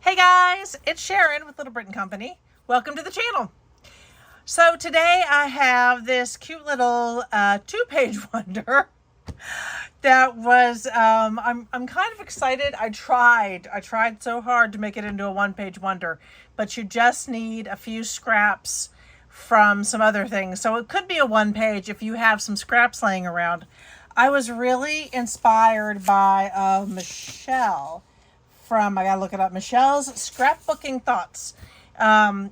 Hey guys, it's Sharon with Little Britain Company. Welcome to the channel. So today I have this cute little two-page wonder that was, I'm kind of excited. I tried so hard to make it into a one-page wonder, but you just need a few scraps from some other things. So it could be a one page if you have some scraps laying around. I was really inspired by Michelle from, I gotta look it up, Michelle's Scrapbooking Thoughts.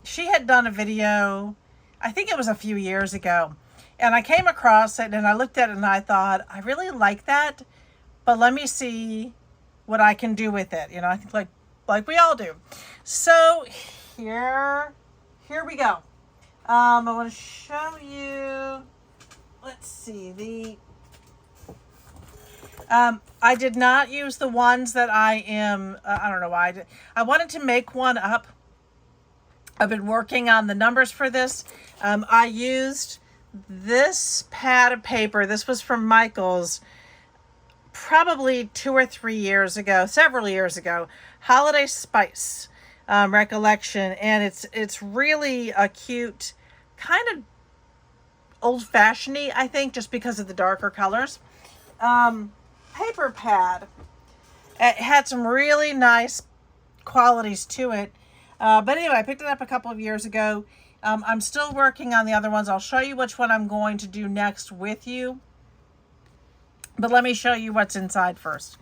She had done a video, I think it was a few years ago, and I came across it and I looked at it and I thought, I really like that, but let me see what I can do with it. You know, I think like we all do. So here we go. I want to show you, let's see, I did not use the ones that I am, I don't know why. I wanted to make one up. I've been working on the numbers for this. I used this pad of paper. This was from Michael's probably 2 or 3 years ago, several years ago. Holiday Spice recollection. And it's really a cute, kind of old-fashioned-y, I think, just because of the darker colors. Paper pad. It had some really nice qualities to it. But anyway, I picked it up a couple of years ago. I'm still working on the other ones. I'll show you which one I'm going to do next with you. But let me show you what's inside first.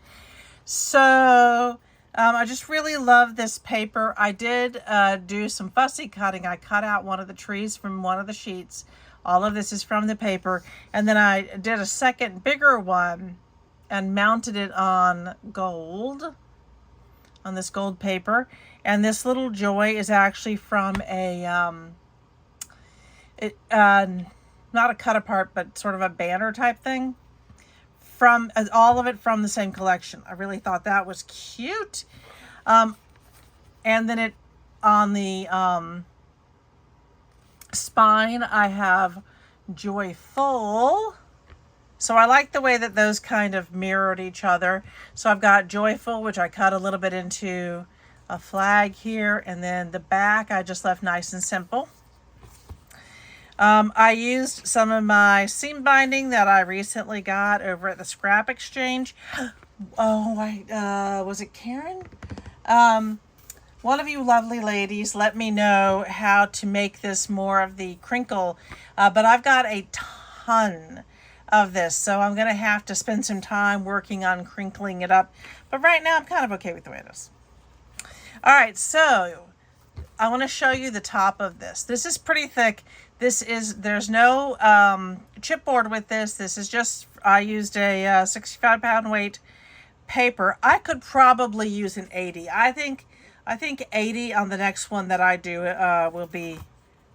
So, I just really love this paper. I did do some fussy cutting. I cut out one of the trees from one of the sheets. All of this is from the paper. And then I did a second bigger one and mounted it on gold, on this gold paper. And this little joy is actually from a, not a cut apart, but sort of a banner type thing. From all of it from the same collection. I really thought that was cute. And then it, on the spine, I have joyful. So I like the way that those kind of mirrored each other. So I've got joyful, which I cut a little bit into a flag here, and then the back I just left nice and simple. I used some of my seam binding that I recently got over at the Scrap Exchange. Oh, was it Karen? One of you lovely ladies let me know how to make this more of the crinkle, but I've got a ton of this, so I'm going to have to spend some time working on crinkling it up. But right now I'm kind of okay with the way it is. All right, so I want to show you the top of this. This is pretty thick. There's no chipboard with this. This is just, I used a 65-pound weight paper. I could probably use an 80. I think 80 on the next one that I do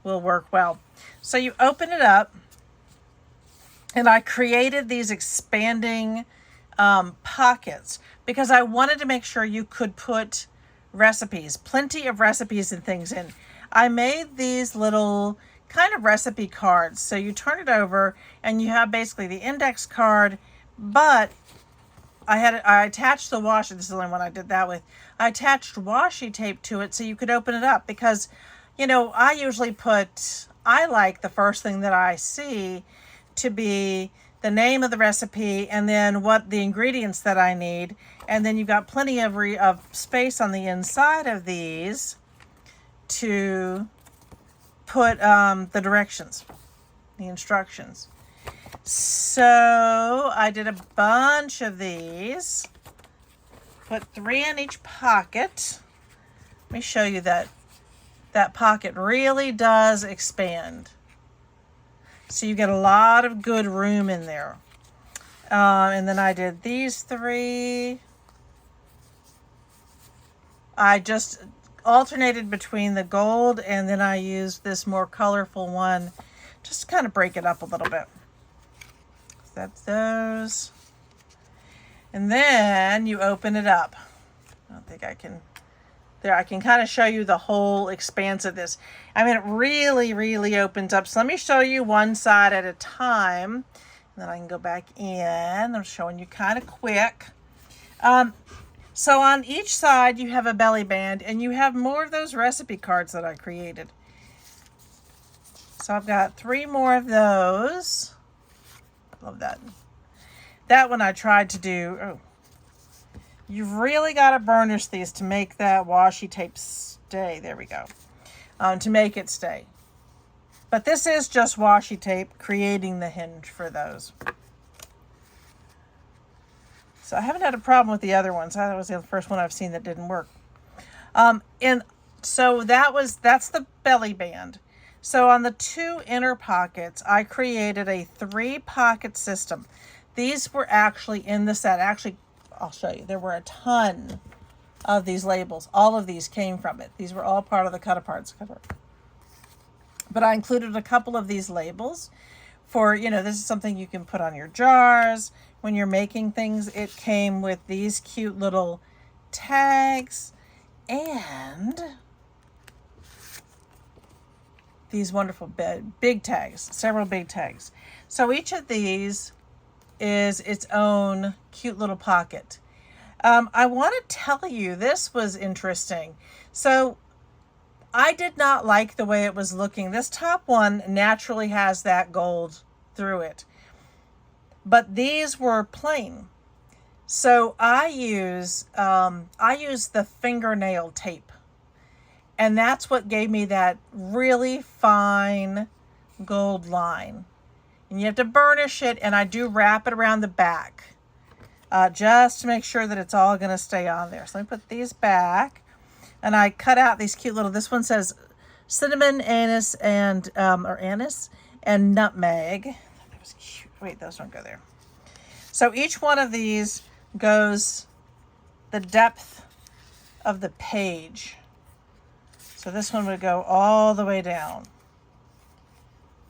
will work well. So you open it up, and I created these expanding pockets because I wanted to make sure you could put recipes, plenty of recipes and things in. I made these little kind of recipe cards. So you turn it over and you have basically the index card, but I attached the washi. This is the only one I did that with. I attached washi tape to it so you could open it up because, you know, I usually I like the first thing that I see to be the name of the recipe and then what the ingredients that I need. And then you've got plenty of space on the inside of these to put the directions, the instructions. So I did a bunch of these, put 3 in each pocket. Let me show you that pocket really does expand. So you get a lot of good room in there. And then I did these 3. I just alternated between the gold and then I used this more colorful one just to kind of break it up a little bit. So that's those. And then you open it up. I don't think I can. There, I can kind of show you the whole expanse of this. I mean, it really, really opens up. So let me show you one side at a time. And then I can go back in. I'm showing you kind of quick. So on each side you have a belly band, and you have more of those recipe cards that I created. So I've got 3 more of those. Love that. That one I tried to do. Oh, you've really got to burnish these to make that washi tape stay. There we go. To make it stay. But this is just washi tape creating the hinge for those. So I haven't had a problem with the other ones. That was the first one I've seen that didn't work. And so that's the belly band. So on the 2 inner pockets, I created a 3-pocket system. These were actually in the set. Actually, I'll show you. There were a ton of these labels. All of these came from it. These were all part of the cut-aparts cover. But I included a couple of these labels for, this is something you can put on your jars. When you're making things, it came with these cute little tags and these wonderful big tags, several big tags. So each of these is its own cute little pocket. I want to tell you, this was interesting. So I did not like the way it was looking. This top one naturally has that gold through it, but these were plain. So I use the fingernail tape, and that's what gave me that really fine gold line. And you have to burnish it, and I do wrap it around the back just to make sure that it's all going to stay on there. So let me put these back, and I cut out these cute little, this one says cinnamon, anise, and anise and nutmeg. That was cute. Wait, those don't go there. So each one of these goes the depth of the page. So this one would go all the way down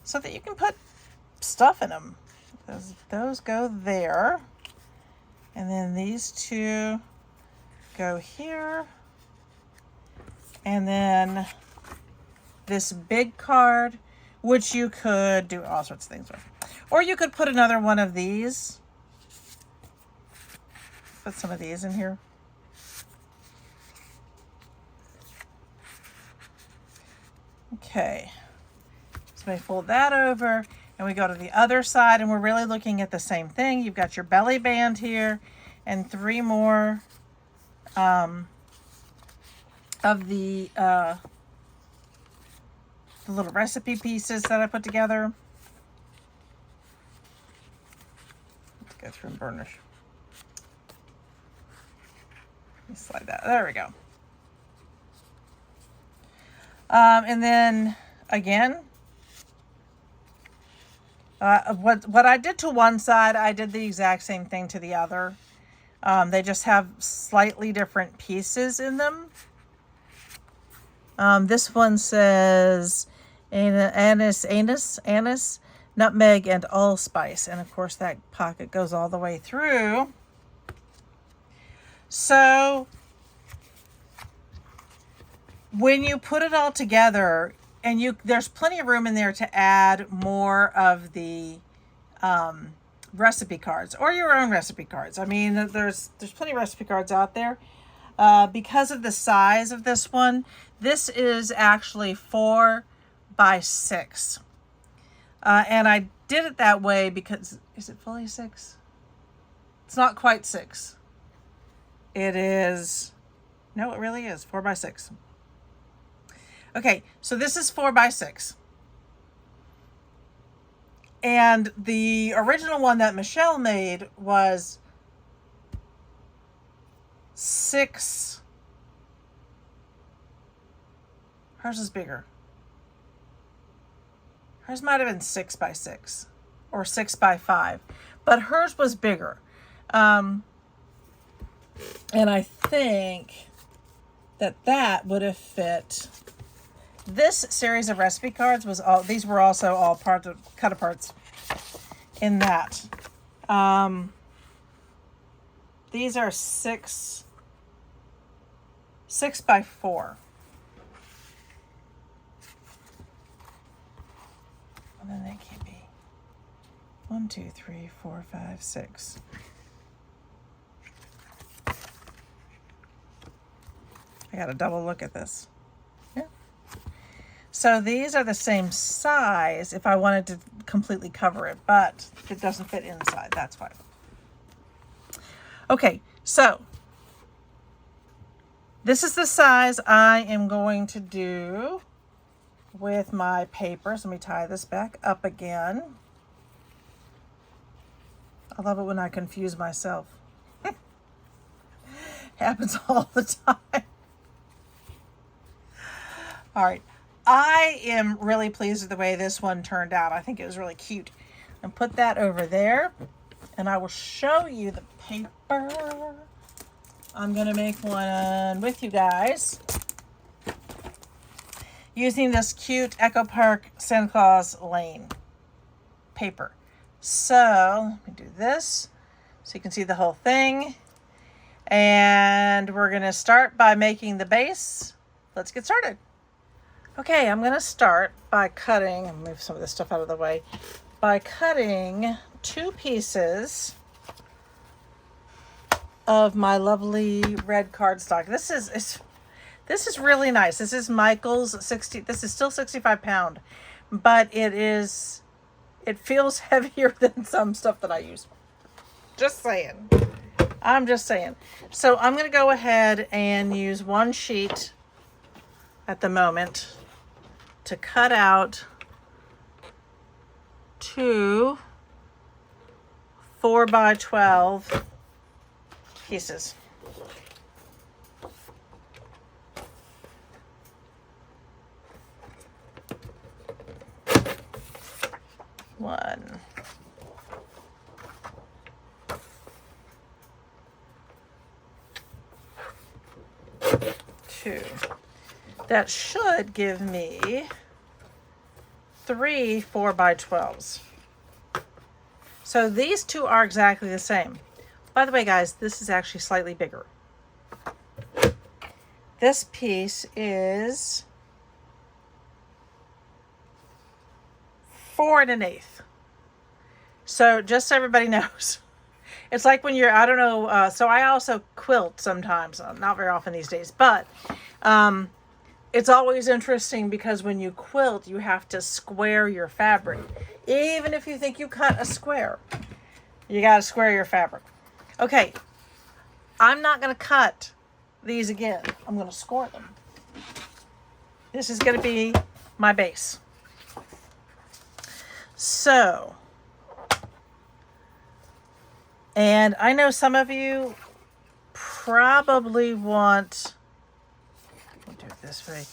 so that you can put stuff in them. Those go there. And then these 2 go here. And then this big card, which you could do all sorts of things with. Or you could put another one of these. Put some of these in here. Okay. So we fold that over, and we go to the other side, and we're really looking at the same thing. You've got your belly band here, and 3 more of the little recipe pieces that I put together. Let's go through and burnish. Let me slide that. There we go. And then again, what I did to one side, I did the exact same thing to the other. They just have slightly different pieces in them. This one says anise, nutmeg, and allspice. And of course that pocket goes all the way through. So when you put it all together, and there's plenty of room in there to add more of the recipe cards or your own recipe cards. I mean, there's plenty of recipe cards out there. Because of the size of this one, this is actually 4 by 6. And I did it that way because, is it fully 6? It's not quite 6. It is, no, it really is 4 by 6. Okay, so this is 4 by 6. And the original one that Michelle made was 6. Hers is bigger. Hers might have been 6 by 6 or 6 by 5, but hers was bigger. And I think that would have fit. This series of recipe cards these were also all part of cut-aparts in that. These are 6 by 4. And then they can't be 1, 2, 3, 4, 5, 6. I got to double look at this. Yeah. So these are the same size if I wanted to completely cover it, but it doesn't fit inside. That's why. Okay, so this is the size I am going to do with my papers. Let me tie this back up again. I love it when I confuse myself. Happens all the time. All right. I am really pleased with the way this one turned out. I think it was really cute. And put that over there. And I will show you the paper. I'm going to make one with you guys using this cute Echo Park Santa Claus Lane paper. So let me do this so you can see the whole thing. And we're going to start by making the base. Let's get started. Okay, I'm going to start by cutting, and move some of this stuff out of the way, by cutting 2 pieces of my lovely red cardstock. This is really nice. This is Michael's 60. This is still 65 pound, but it feels heavier than some stuff that I use. Just saying. I'm just saying. So I'm going to go ahead and use 1 sheet at the moment to cut out 2 4x12 pieces. One. 2. That should give me 3 4x12s. So these 2 are exactly the same. By the way, guys, this is actually slightly bigger. This piece is 4 1/8. So just so everybody knows, it's like when you're, I don't know, so I also quilt sometimes, not very often these days, but it's always interesting because when you quilt, you have to square your fabric. Even if you think you cut a square, you got to square your fabric. Okay, I'm not going to cut these again. I'm going to score them. This is going to be my base. So, and I know some of you probably want, let me do it this way,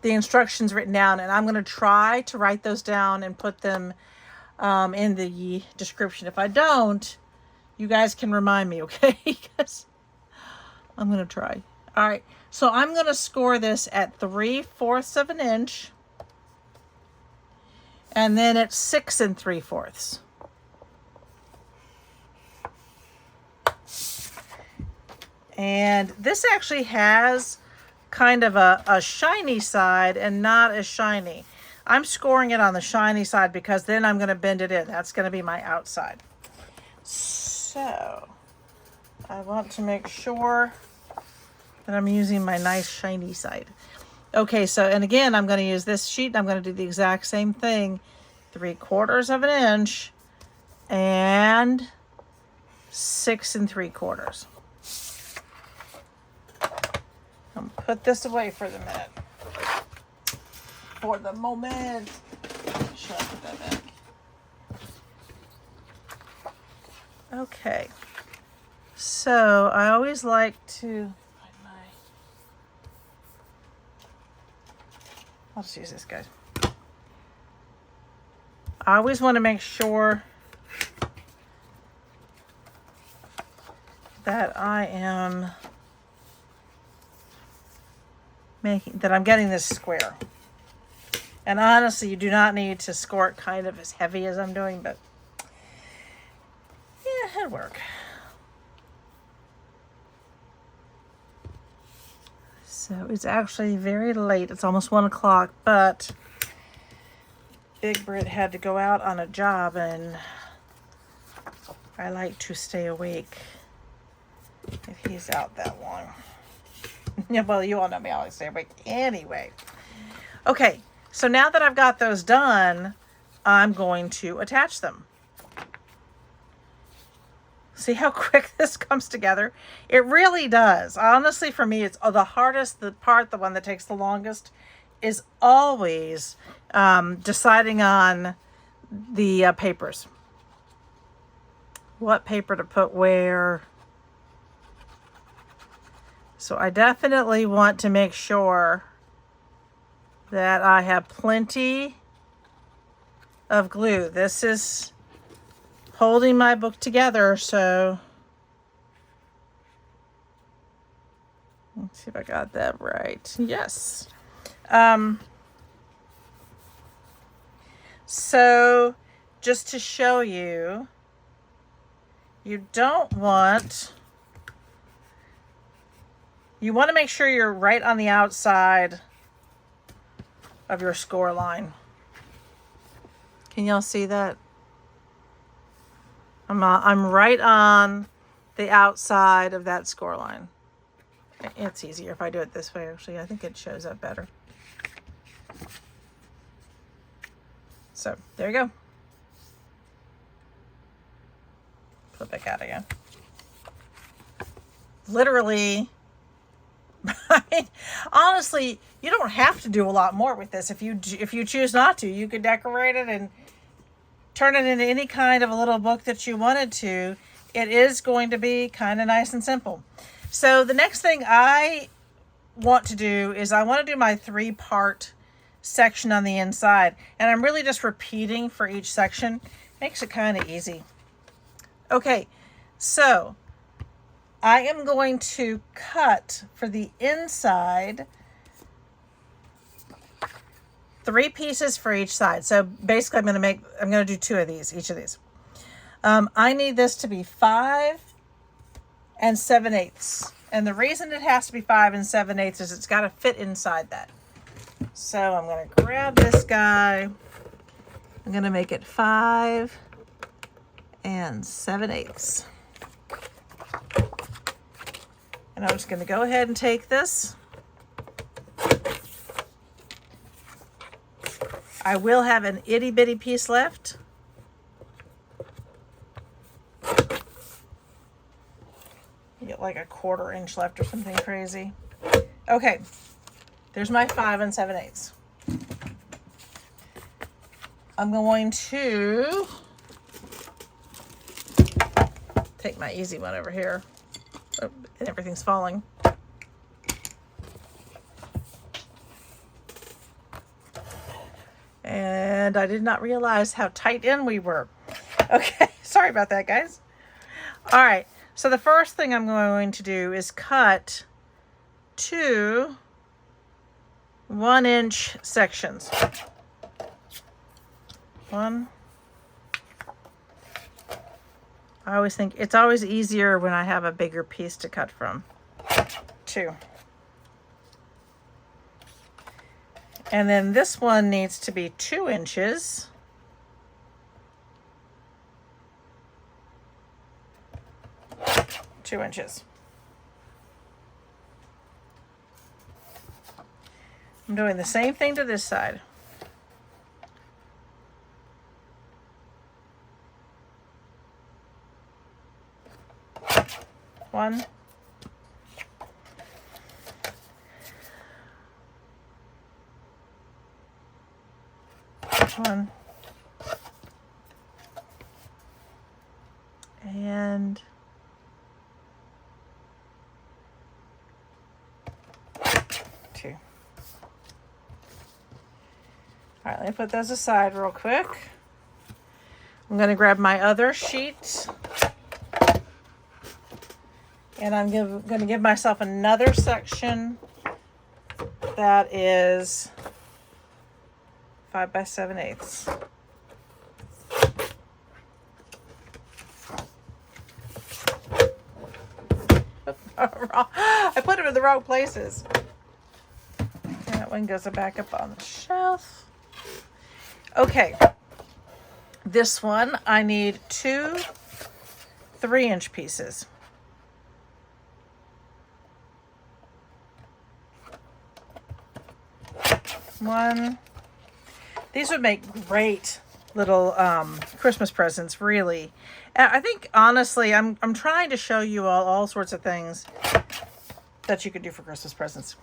the instructions written down, and I'm going to try to write those down and put them in the description. If I don't, you guys can remind me, okay? Because I'm going to try. All right, so I'm going to score this at 3/4 of an inch, and then at 6 3/4. And this actually has kind of a shiny side and not as shiny. I'm scoring it on the shiny side because then I'm going to bend it in. That's going to be my outside. So I want to make sure that I'm using my nice shiny side. Okay, so, and again, I'm going to use this sheet. I'm going to do the exact same thing. 3/4 of an inch and 6 3/4. I'm gonna put this away for the minute. For the moment. Should I put that back? Okay. So I always like to find my, I'll just use this, guys. I always want to make sure that I am that I'm getting this square. And honestly, you do not need to score it kind of as heavy as I'm doing, but yeah, it'll work. So it's actually very late. It's almost 1 o'clock, but Big Brit had to go out on a job, and I like to stay awake if he's out that long. Yeah, well, you all know me, I always stay awake. Anyway. Okay, so now that I've got those done, I'm going to attach them. See how quick this comes together? It really does. Honestly, for me, it's the hardest, the one that takes the longest, is always deciding on the papers. What paper to put where. So I definitely want to make sure that I have plenty of glue. This is holding my book together, so let's see if I got that right. Yes. So just to show you, you want to make sure you're right on the outside of your score line. Can y'all see that? I'm right on the outside of that score line. It's easier if I do it this way, actually. I think it shows up better. So there you go. Put it back out again. Literally, I mean, honestly, you don't have to do a lot more with this. If you choose not to, you could decorate it and turn it into any kind of a little book that you wanted to. It is going to be kind of nice and simple. So the next thing I want to do is I want to do my 3-part section on the inside. And I'm really just repeating for each section. Makes it kind of easy. Okay, so I am going to cut for the inside 3 pieces for each side. So basically I'm going to do 2 of these, each of these. I need this to be 5 and 7/8. And the reason it has to be 5 and 7/8 is it's got to fit inside that. So I'm going to grab this guy. I'm going to make it 5 and 7/8. And I'm just going to go ahead and take this. I will have an itty bitty piece left. You get like a 1/4 inch left or something crazy. Okay, there's my 5 and 7/8. I'm going to take my easy one over here. Oh, everything's falling. And I did not realize how tight in we were. Okay, sorry about that, guys. All right, so the first thing I'm going to do is cut 2 1-inch sections. 1. I always think it's always easier when I have a bigger piece to cut from. 2. And then this one needs to be 2 inches. Two inches. I'm doing the same thing to this side. One. One. And 2. All right, let me put those aside real quick. I'm going to grab my other sheet. And I'm going to give myself another section that is 5 by 7/8. I put them in the wrong places. That one goes back up on the shelf. Okay. This one, I need 2 3-inch pieces. one. These would make great little Christmas presents, really. I think, honestly, I'm trying to show you all sorts of things that you could do for Christmas presents.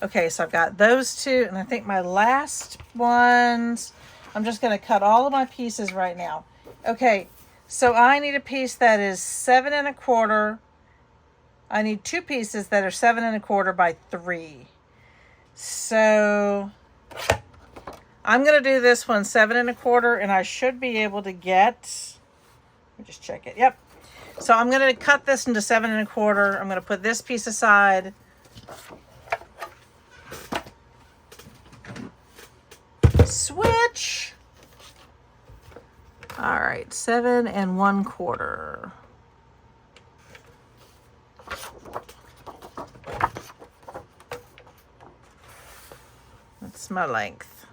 Okay, so I've got those two, and I think my last ones, I'm just going to cut all of my pieces right now. Okay, so I need a piece that is 7 1/4. I need 2 pieces that are 7 1/4 by 3. So I'm going to do this one 7 1/4, and I should be able to get, let me just check it. Yep. So I'm going to cut this into 7 1/4. I'm going to put this piece aside. Switch. All right, 7 1/4. That's my length.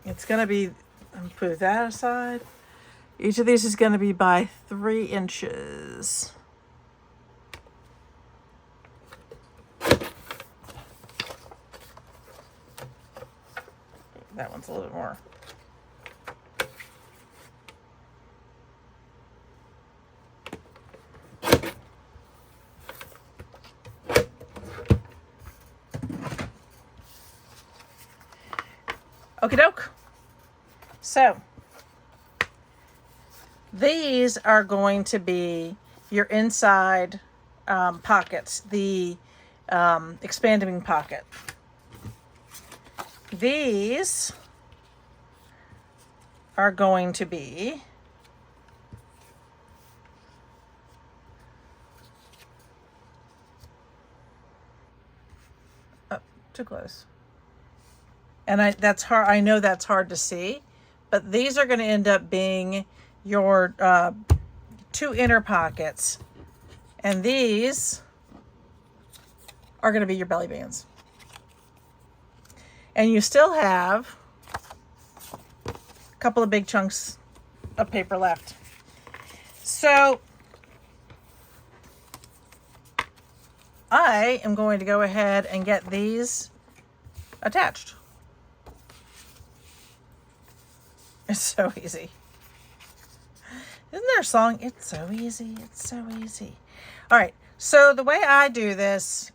It's going to be, I'll put that aside. Each of these is going to be by 3 inches. That one's a little bit more. Okie doke. So these are going to be your inside pockets, the expanding pocket. These are going to be too close. And that's hard. I know that's hard to see, but these are going to end up being your 2 inner pockets, and these are going to be your belly bands. And you still have a couple of big chunks of paper left. So I am going to go ahead and get these attached. It's so easy. Isn't there a song? It's so easy. It's so easy. All right. So the way I do this,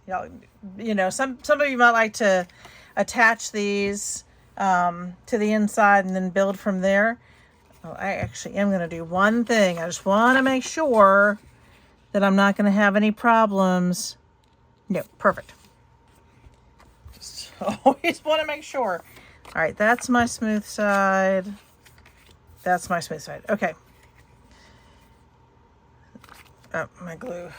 you know, some of you might like to attach these to the inside and then build from there. Oh, I actually am going to do one thing. I just want to make sure that I'm not going to have any problems. No, perfect. Just always want to make sure. All right, that's my smooth side. That's my smooth side. Okay. Oh, my glue.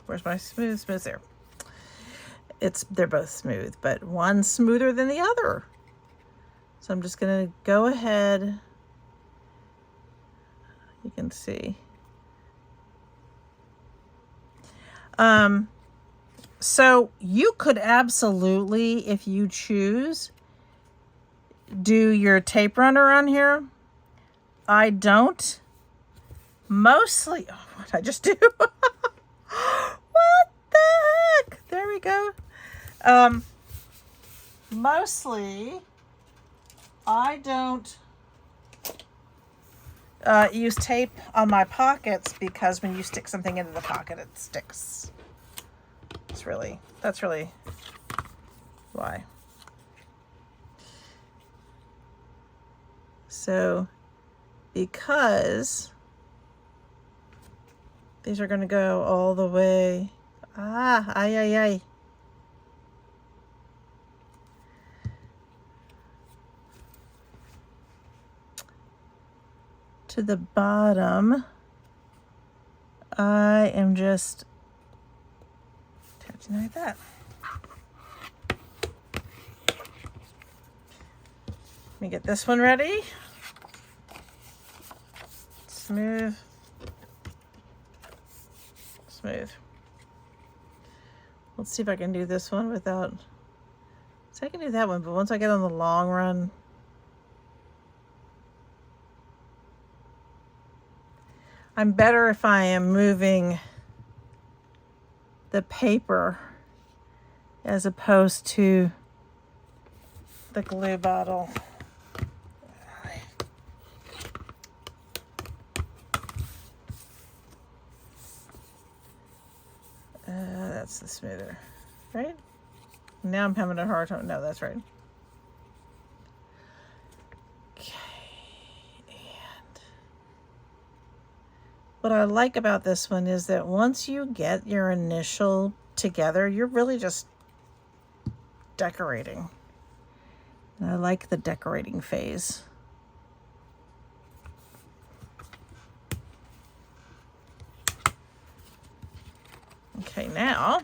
Where's my smooth? Smooth there. They're both smooth, but one's smoother than the other. So I'm just going to go ahead. You can see. So you could absolutely, if you choose, do your tape runner on here. I don't. Mostly, oh, what did I just do? What the heck? There we go. Mostly, I don't use tape on my pockets because when you stick something into the pocket, it sticks. That's really why. So, because these are going to go all the way, to the bottom, I am just attaching like that. Let me get this one ready. Smooth. Smooth. Let's see if I can do this one without, so I can do that one, but once I get on the long run, I'm better if I am moving the paper as opposed to the glue bottle. That's the smoother, right? Now I'm having a hard time. No, that's right. Okay. And what I like about this one is that once you get your initial together, you're really just decorating. And I like the decorating phase. Okay, now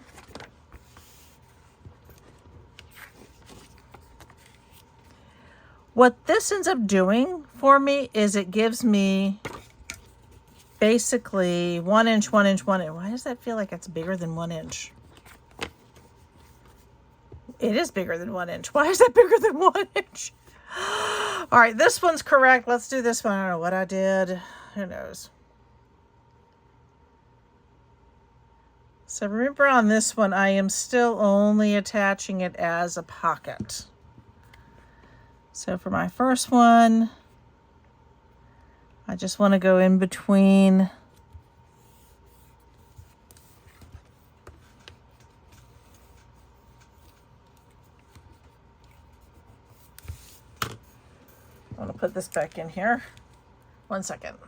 what this ends up doing for me is it gives me basically 1 inch, 1 inch, 1 inch. Why does that feel like it's bigger than 1 inch? It is bigger than 1 inch. Why is that bigger than 1 inch? All right, this one's correct. Let's do this one. I don't know what I did. Who knows? So remember on this one, I am still only attaching it as a pocket. So for my first one, I just want to go in between I'm going to put this back in here. 1 second.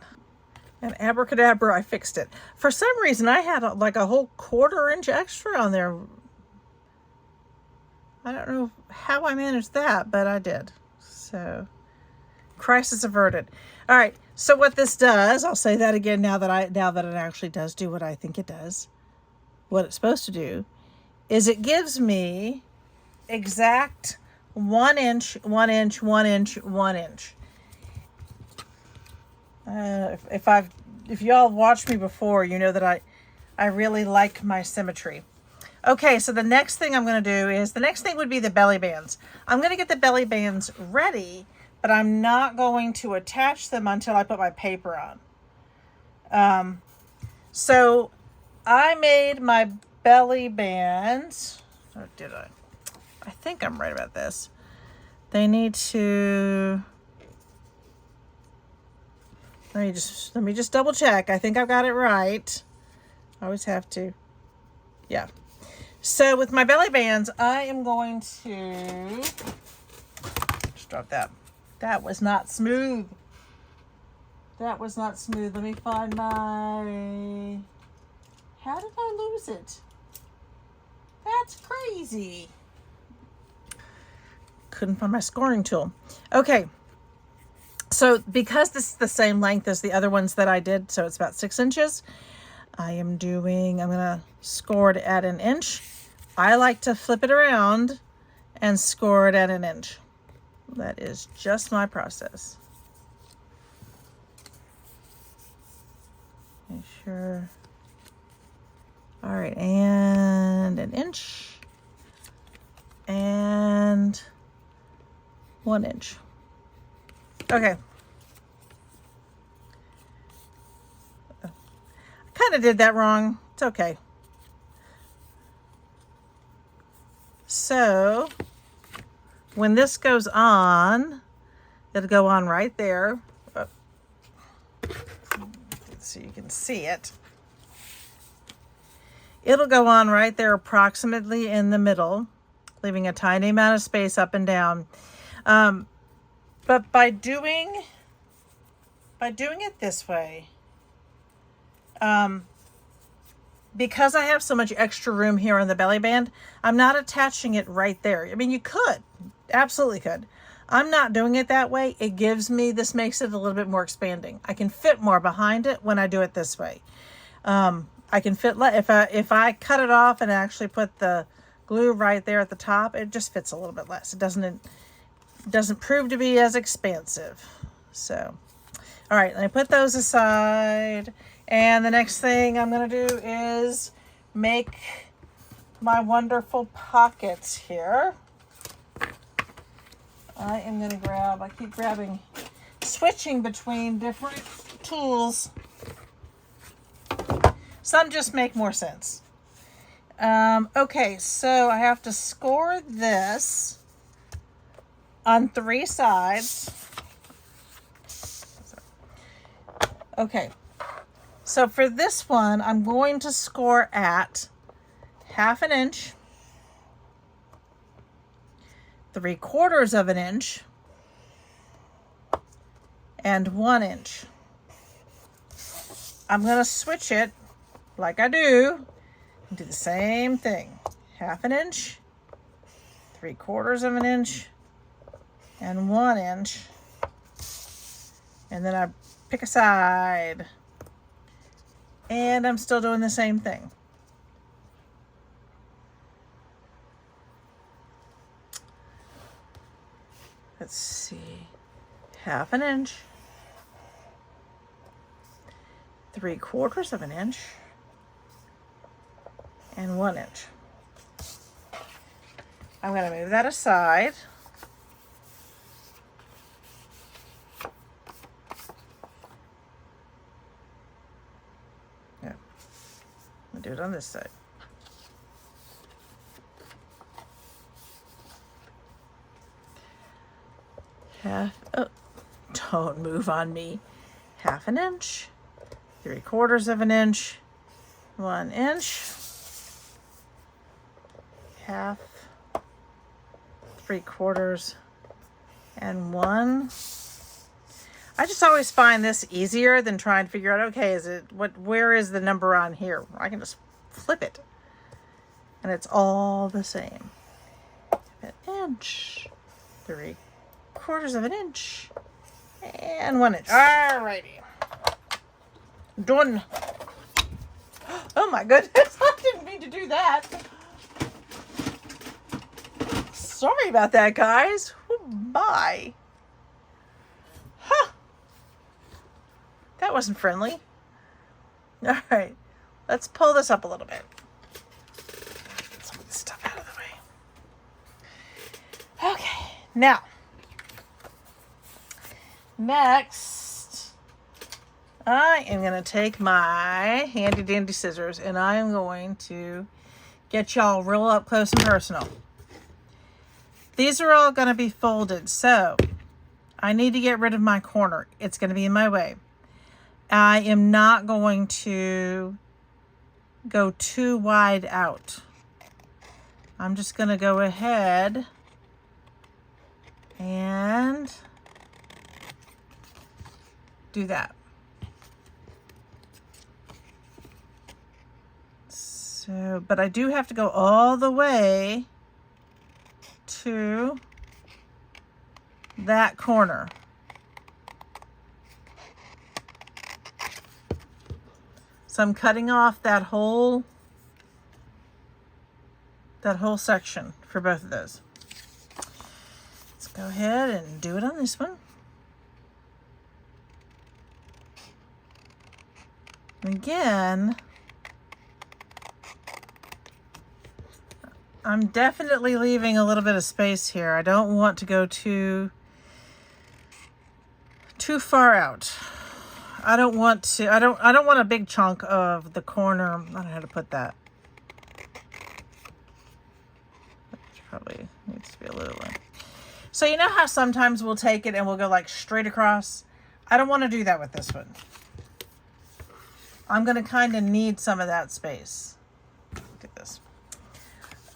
And abracadabra, I fixed it. For some reason, I had like a whole 1/4 inch extra on there. I don't know how I managed that, but I did. So, crisis averted. All right. So what this does, I'll say that again now that it actually does do what I think it does. What it's supposed to do is it gives me exact 1 inch, 1 inch, 1 inch, 1 inch. If y'all watched me before, you know that I really like my symmetry. Okay, so the next thing I'm going to do is, the next thing would be the belly bands. I'm going to get the belly bands ready, but I'm not going to attach them until I put my paper on. So I made my belly bands. Or did I? I think I'm right about this. They need to... Let me just double check. I think I've got it right. I always have to. Yeah. So with my belly bands, I am going to just drop that. That was not smooth. That was not smooth. Let me find my... How did I lose it? That's crazy. Couldn't find my scoring tool. Okay. So because this is the same length as the other ones that I did, so it's about 6 inches, I'm going to score it at 1 inch. I like to flip it around and score it at 1 inch. That is just my process. Make sure. All right, and 1 inch and 1 inch. Okay. I kind of did that wrong. It's okay. So when this goes on, it'll go on right there. So you can see it. It'll go on right there approximately in the middle, leaving a tiny amount of space up and down. But by doing it this way, because I have so much extra room here on the belly band, I'm not attaching it right there. I mean, you could, absolutely could. I'm not doing it that way. This makes it a little bit more expanding. I can fit more behind it when I do it this way. I can fit, if I cut it off and actually put the glue right there at the top, it just fits a little bit less. It doesn't prove to be as expansive. So, all right, let me put those aside. And the next thing I'm going to do is make my wonderful pockets here. I am going to I keep switching between different tools. Some just make more sense. Okay, so I have to score this on 3 sides. Okay, so for this one, I'm going to score at 1/2 inch, 3/4 of an inch, and 1 inch. I'm going to switch it like I do and do the same thing. 1/2 inch, 3/4 of an inch, and 1 inch. And then I pick a side. And I'm still doing the same thing. Let's see. 1/2 inch, 3/4 of an inch, and 1 inch. I'm going to move that aside. Yeah. I'll do it on this side. Oh, don't move on me. 1/2 inch, 3/4 of an inch, 1 inch, 1/2, 3/4, and 1. I just always find this easier than trying to figure out, okay, where is the number on here? I can just flip it and it's all the same. 1 inch, 3/4 of an inch, and 1 inch. Alrighty. Done. Oh my goodness, I didn't mean to do that. Sorry about that, guys. Oh, bye. Huh. That wasn't friendly. All right, let's pull this up a little bit. Get some of this stuff out of the way. Okay, now, next, I am going to take my handy dandy scissors and I am going to get y'all real up close and personal. These are all going to be folded, so I need to get rid of my corner. It's going to be in my way. I am not going to go too wide out. I'm just going to go ahead and do that. So, but I do have to go all the way to that corner. So I'm cutting off that whole section for both of those. Let's go ahead and do it on this one. Again, I'm definitely leaving a little bit of space here. I don't want to go too far out. I don't want a big chunk of the corner. I don't know how to put that. Probably needs to be a little like. So you know how sometimes we'll take it and we'll go like straight across? I don't want to do that with this one. I'm going to kind of need some of that space. Look at this.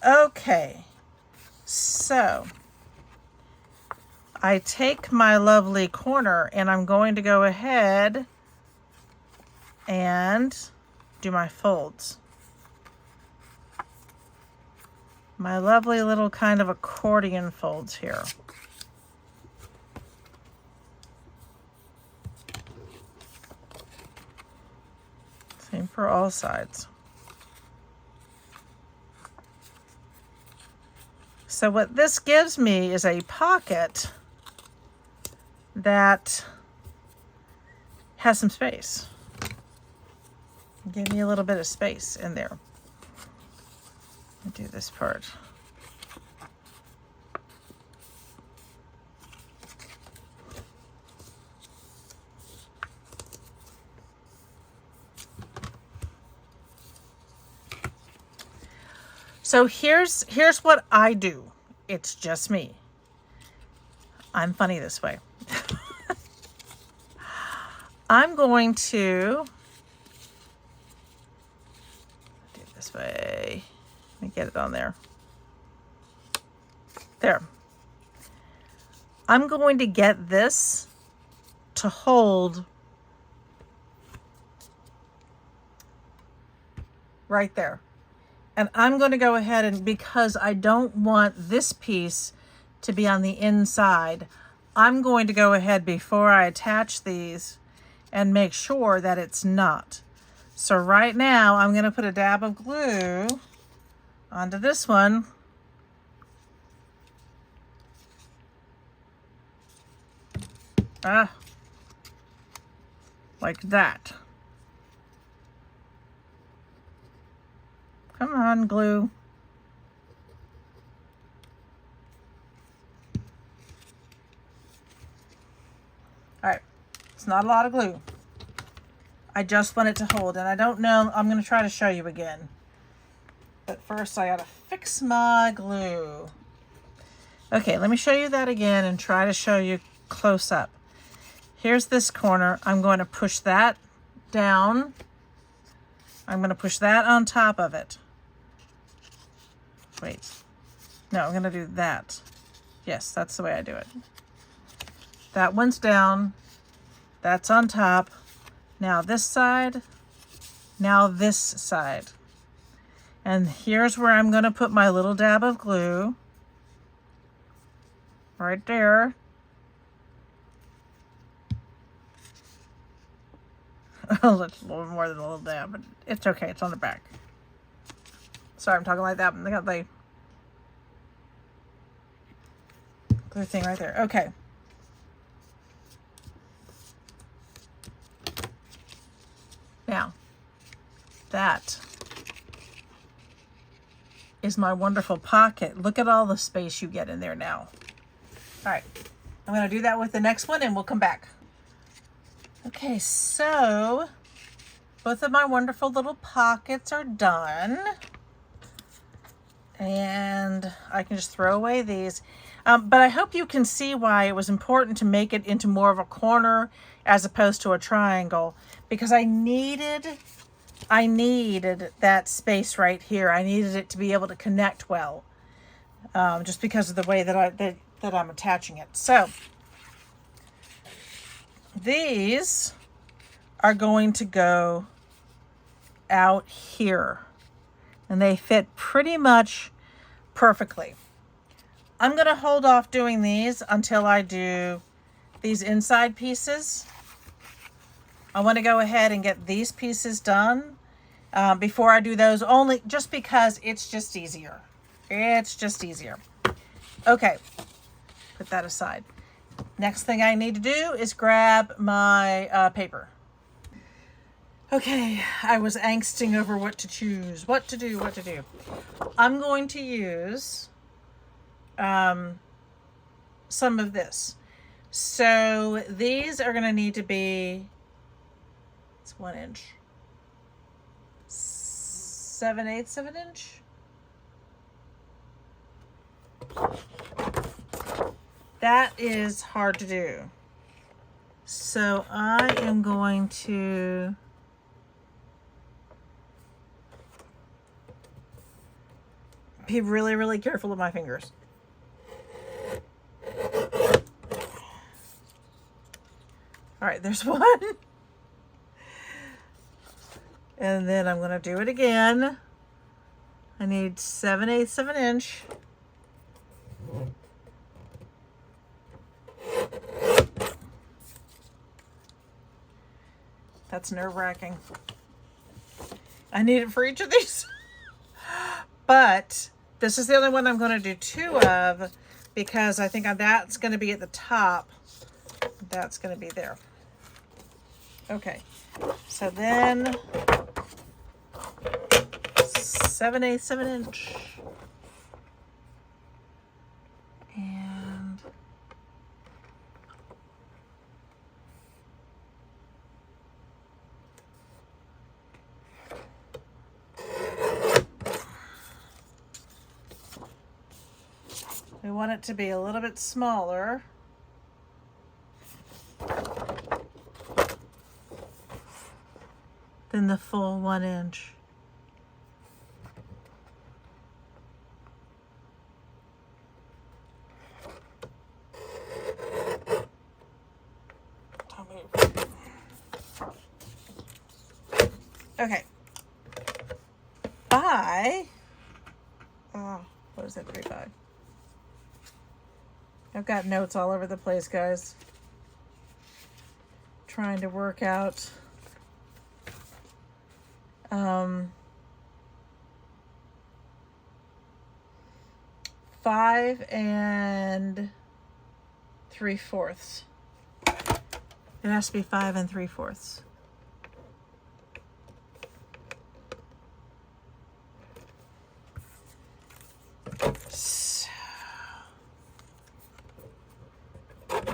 Okay. So I take my lovely corner and I'm going to go ahead and do my folds. My lovely little kind of accordion folds here. Same for all sides. So what this gives me is a pocket that has some space. Give me a little bit of space in there. I'll do this part. So here's what I do. It's just me. I'm funny this way. I'm going to do it this way. Let me get it on there. There. I'm going to get this to hold right there. And I'm going to go ahead and, because I don't want this piece to be on the inside, I'm going to go ahead before I attach these and make sure that it's not. So right now I'm going to put a dab of glue onto this one. Like that. Come on, glue. All right, it's not a lot of glue. I just want it to hold, and I don't know, I'm gonna try to show you again. But first I gotta fix my glue. Okay, let me show you that again and try to show you close up. Here's this corner. I'm going to push that down. I'm going to push that on top of it. Wait. No, I'm going to do that. Yes, that's the way I do it. That one's down. That's on top. Now this side. Now this side. And here's where I'm going to put my little dab of glue. Right there. Oh, that's a little more than a little dab, but it's okay. It's on the back. Sorry, I'm talking like that. They got the glue thing right there. Okay. Now, that is my wonderful pocket. Look at all the space you get in there now. All right. I'm going to do that with the next one and we'll come back. Okay, so both of my wonderful little pockets are done. And I can just throw away these. But I hope you can see why it was important to make it into more of a corner as opposed to a triangle. Because I needed that space right here. I needed it to be able to connect well. Just because of the way that I'm attaching it. So these are going to go out here and they fit pretty much perfectly. I'm going to hold off doing these until I do these inside pieces. I want to go ahead and get these pieces done before I do those, only just because it's just easier. It's just easier. Okay, put that aside. Next thing I need to do is grab my paper. Okay, I was angsting over what to choose, what to do. I'm going to use some of this. So these are going to need to be, it's 1 inch, 7/8 of an inch. That is hard to do. So I am going to be really, really careful with my fingers. All right, there's one. And then I'm going to do it again. I need 7/8 of an inch. That's nerve-wracking. I need it for each of these. But this is the only one I'm going to do 2 of because I think that's going to be at the top. That's going to be there. Okay. So then 7/8 of an inch. And want it to be a little bit smaller. Than the full 1 inch. Okay. What is that, 3 by? I've got notes all over the place, guys. Trying to work out 5 3/4. It has to be 5 3/4. So,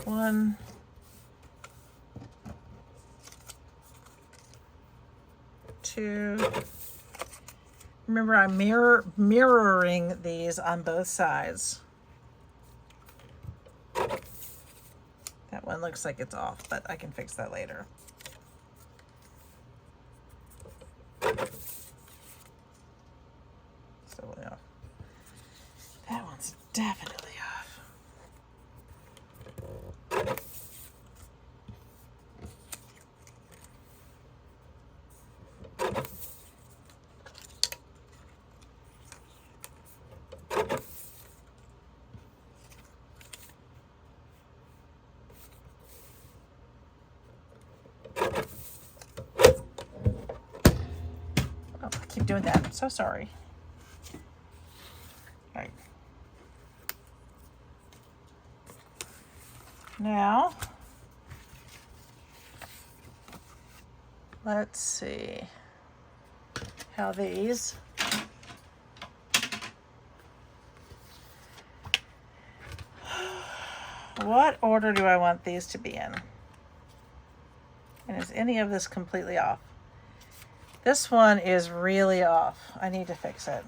1, 2. Remember, I'm mirroring these on both sides. That one looks like it's off, but I can fix that later. So yeah, that one's definitely off. Oh, I keep doing that. I'm so sorry. All right. Now, let's see how these what order do I want these to be in? And is any of this completely off? This one is really off. I need to fix it.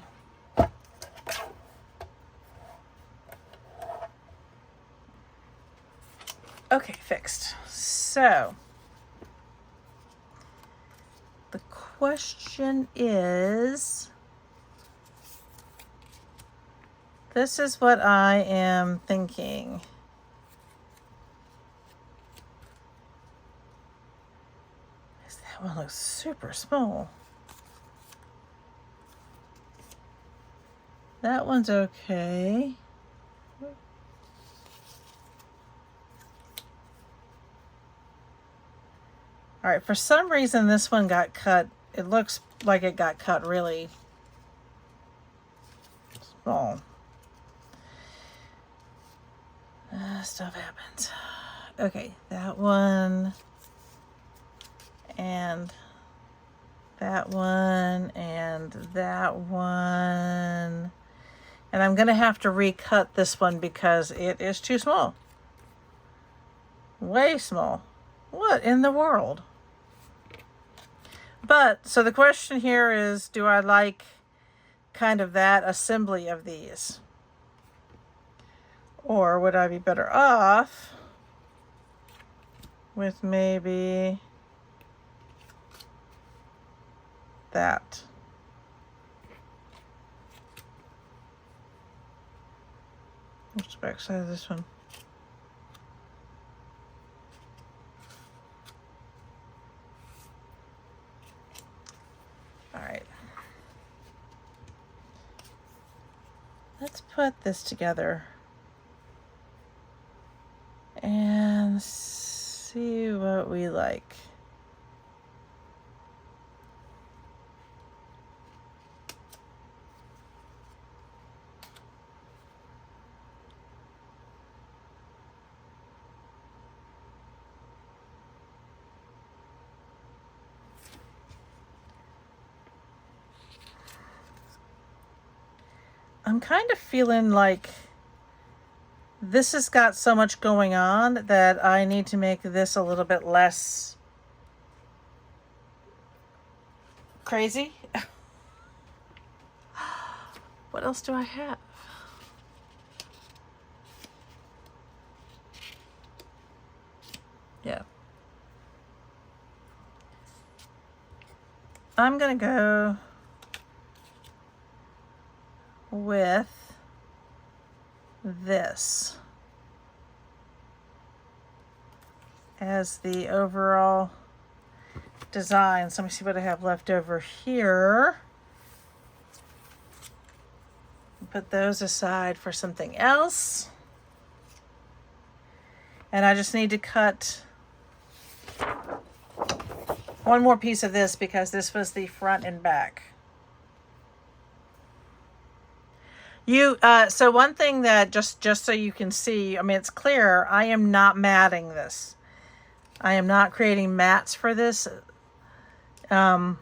Okay, fixed. So, the question is, this is what I am thinking. That one looks super small. That one's okay. All right, for some reason this one got cut. It looks like it got cut really small. Stuff happens. Okay, that one and that one and that one. And I'm gonna have to recut this one because it is too small. Way small. What in the world? But, so the question here is, do I like kind of that assembly of these? Or would I be better off with maybe that? What's the back side of this one? All right. Let's put this together and see what we like. I'm kind of feeling like this has got so much going on that I need to make this a little bit less crazy. What else do I have? Yeah. I'm going to go with this as the overall design. So let me see what I have left over here. Put those aside for something else. And I just need to cut one more piece of this because this was the front and back. So one thing that just so you can see, I mean, it's clear, I am not matting this. I am not creating mats for this. I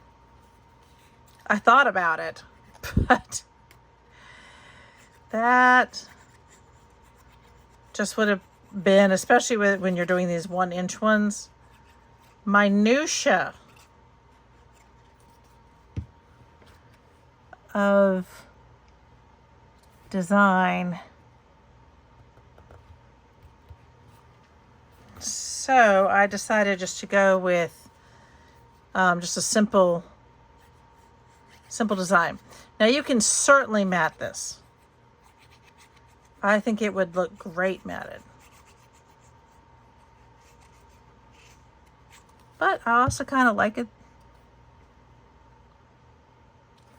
thought about it, but that just would have been, especially when you're doing these 1-inch ones, minutia of design. So I decided just to go with just a simple design. Now you can certainly mat this. I think it would look great matted. But I also kind of like it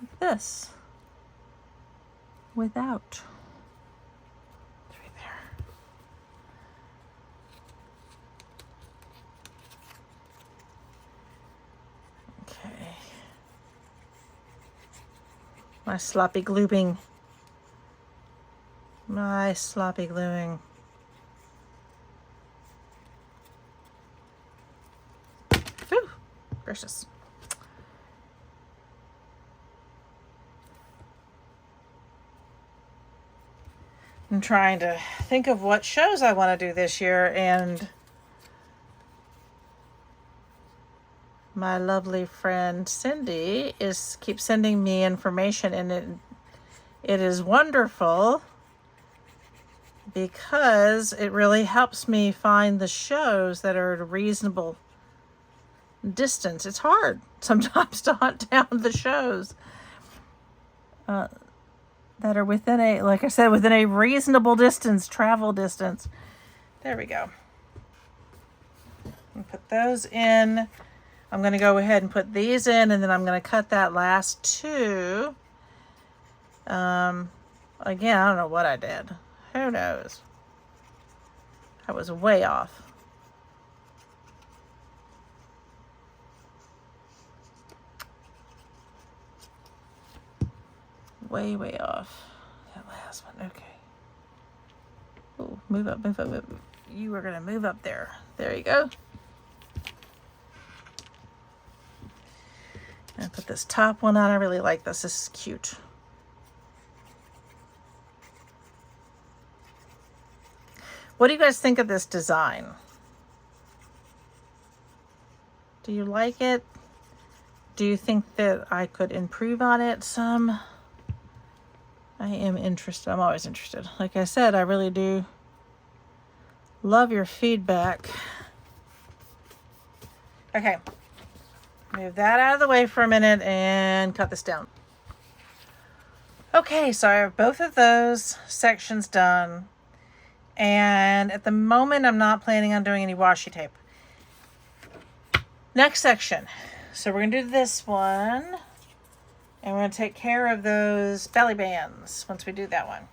like this without. It's right there. Okay. My sloppy gluing. My sloppy gluing. Whew, gracious. I'm trying to think of what shows I want to do this year, and my lovely friend Cindy keeps sending me information, and it is wonderful because it really helps me find the shows that are at a reasonable distance. It's hard sometimes to hunt down the shows that are within a, like I said, within a reasonable distance, travel distance. There we go. And put those in. I'm going to go ahead and put these in, and then I'm going to cut that last two. Again, I don't know what I did. Who knows? I was way off. Way off. That last one. Okay. Oh, move up, move up, move up. You are going to move up there. There you go. And put this top one on. I really like this. This is cute. What do you guys think of this design? Do you like it? Do you think that I could improve on it some? I am interested. I'm always interested. Like I said, I really do love your feedback. Okay. Move that out of the way for a minute and cut this down. Okay, so I have both of those sections done. And at the moment, I'm not planning on doing any washi tape. Next section. So we're going to do this one. And we're going to take care of those belly bands once we do that one.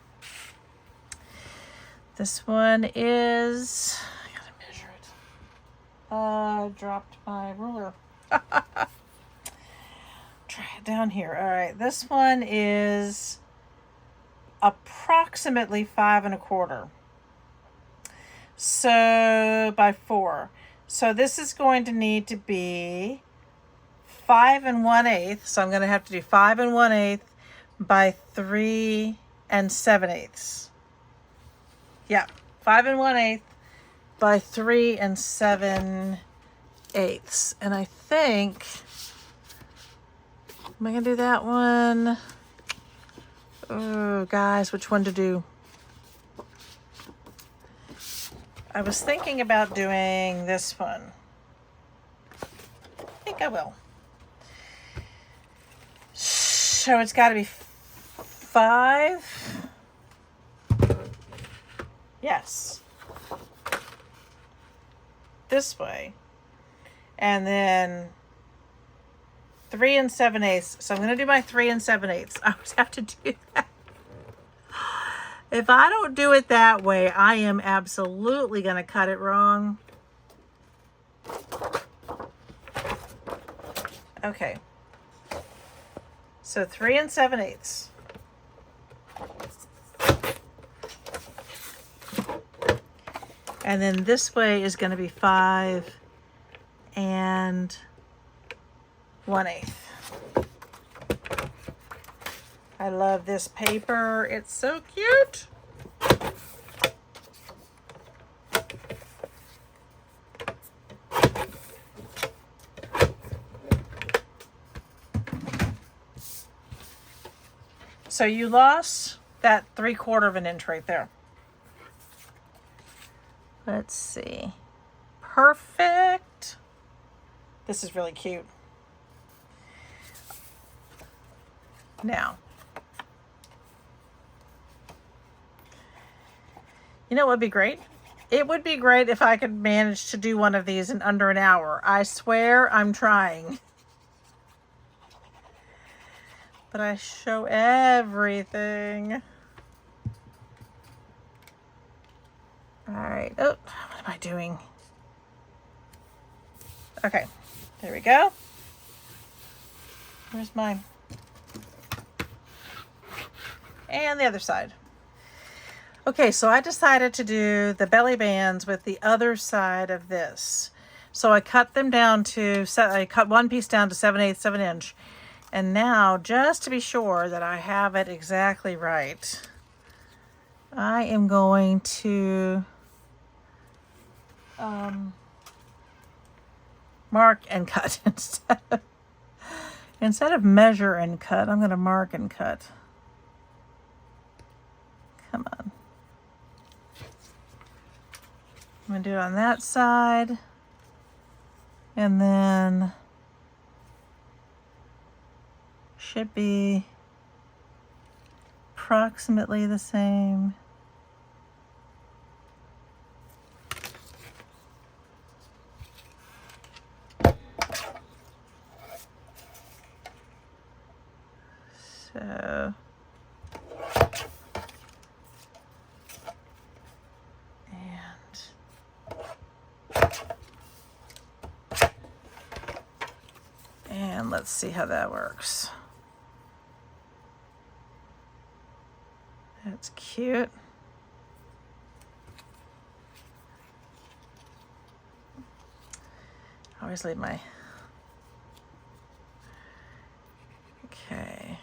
This one is, I gotta measure it. I dropped my ruler. Try it down here. All right, this one is approximately 5 1/4. So by 4. So this is going to need to be 5 1/8. So I'm going to have to do 5 1/8 by 3 7/8. Yeah, 5 1/8 by 3 7/8. And I think, am I going to do that one? Oh, guys, which one to do? I was thinking about doing this one. I think I will. So it's got to be 5. Yes. This way. And then 3 7/8. So I'm going to do my 3 7/8. I always have to do that. If I don't do it that way, I am absolutely going to cut it wrong. Okay. So 3 7/8. And then this way is going to be 5 1/8. I love this paper. It's so cute. So you lost that 3/4 inch right there. Let's see. Perfect. This is really cute. Now, you know what would be great? It would be great if I could manage to do one of these in under an hour. I swear I'm trying. But I show everything. All right. Oh, what am I doing? Okay. There we go. Where's mine? And the other side. Okay, so I decided to do the belly bands with the other side of this. So I cut them down to, I cut one piece down to 7/8 of an inch. And now, just to be sure that I have it exactly right, I am going to mark and cut instead of measure and cut. I'm going to mark and cut. Come on. I'm going to do it on that side. And then should be approximately the same. So and let's see how that works. That's cute. I always leave my... Okay.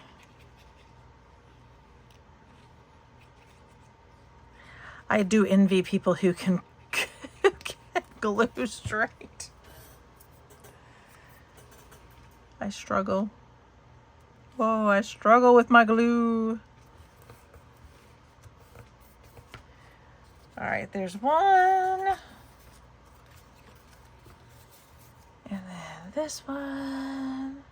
I do envy people who can glue straight. I struggle. Whoa, I struggle with my glue. All right, there's one. And then this one.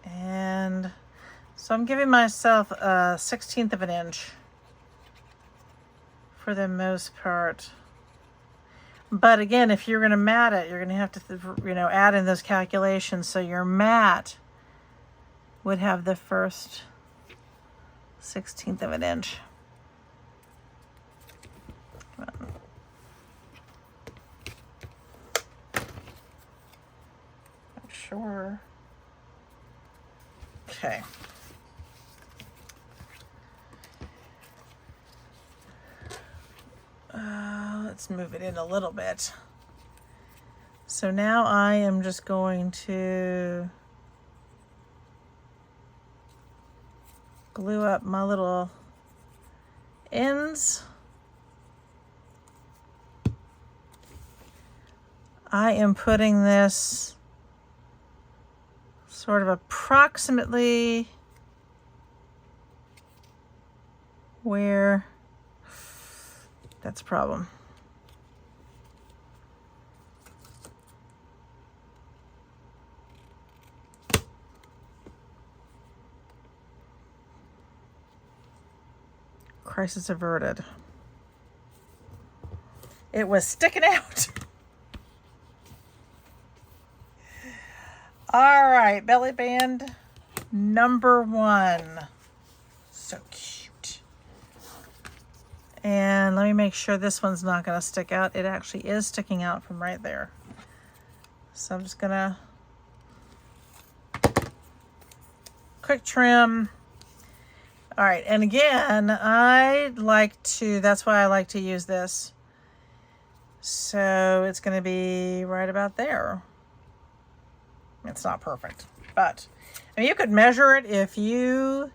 And so I'm giving myself a 1/16 of an inch for the most part. But again, if you're going to mat it, you're going to have to, add in those calculations. So your mat would have the first 1/16 of an inch. Come on. Not sure. Okay. Let's move it in a little bit. So now I am just going to glue up my little ends. I am putting this sort of approximately where that's a problem. Crisis averted. It was sticking out. All right, belly band number 1. So cute. And let me make sure this one's not going to stick out. It actually is sticking out from right there. So I'm just going to quick trim. All right, and again, that's why I like to use this. So it's going to be right about there. It's not perfect, but I mean, you could measure it if you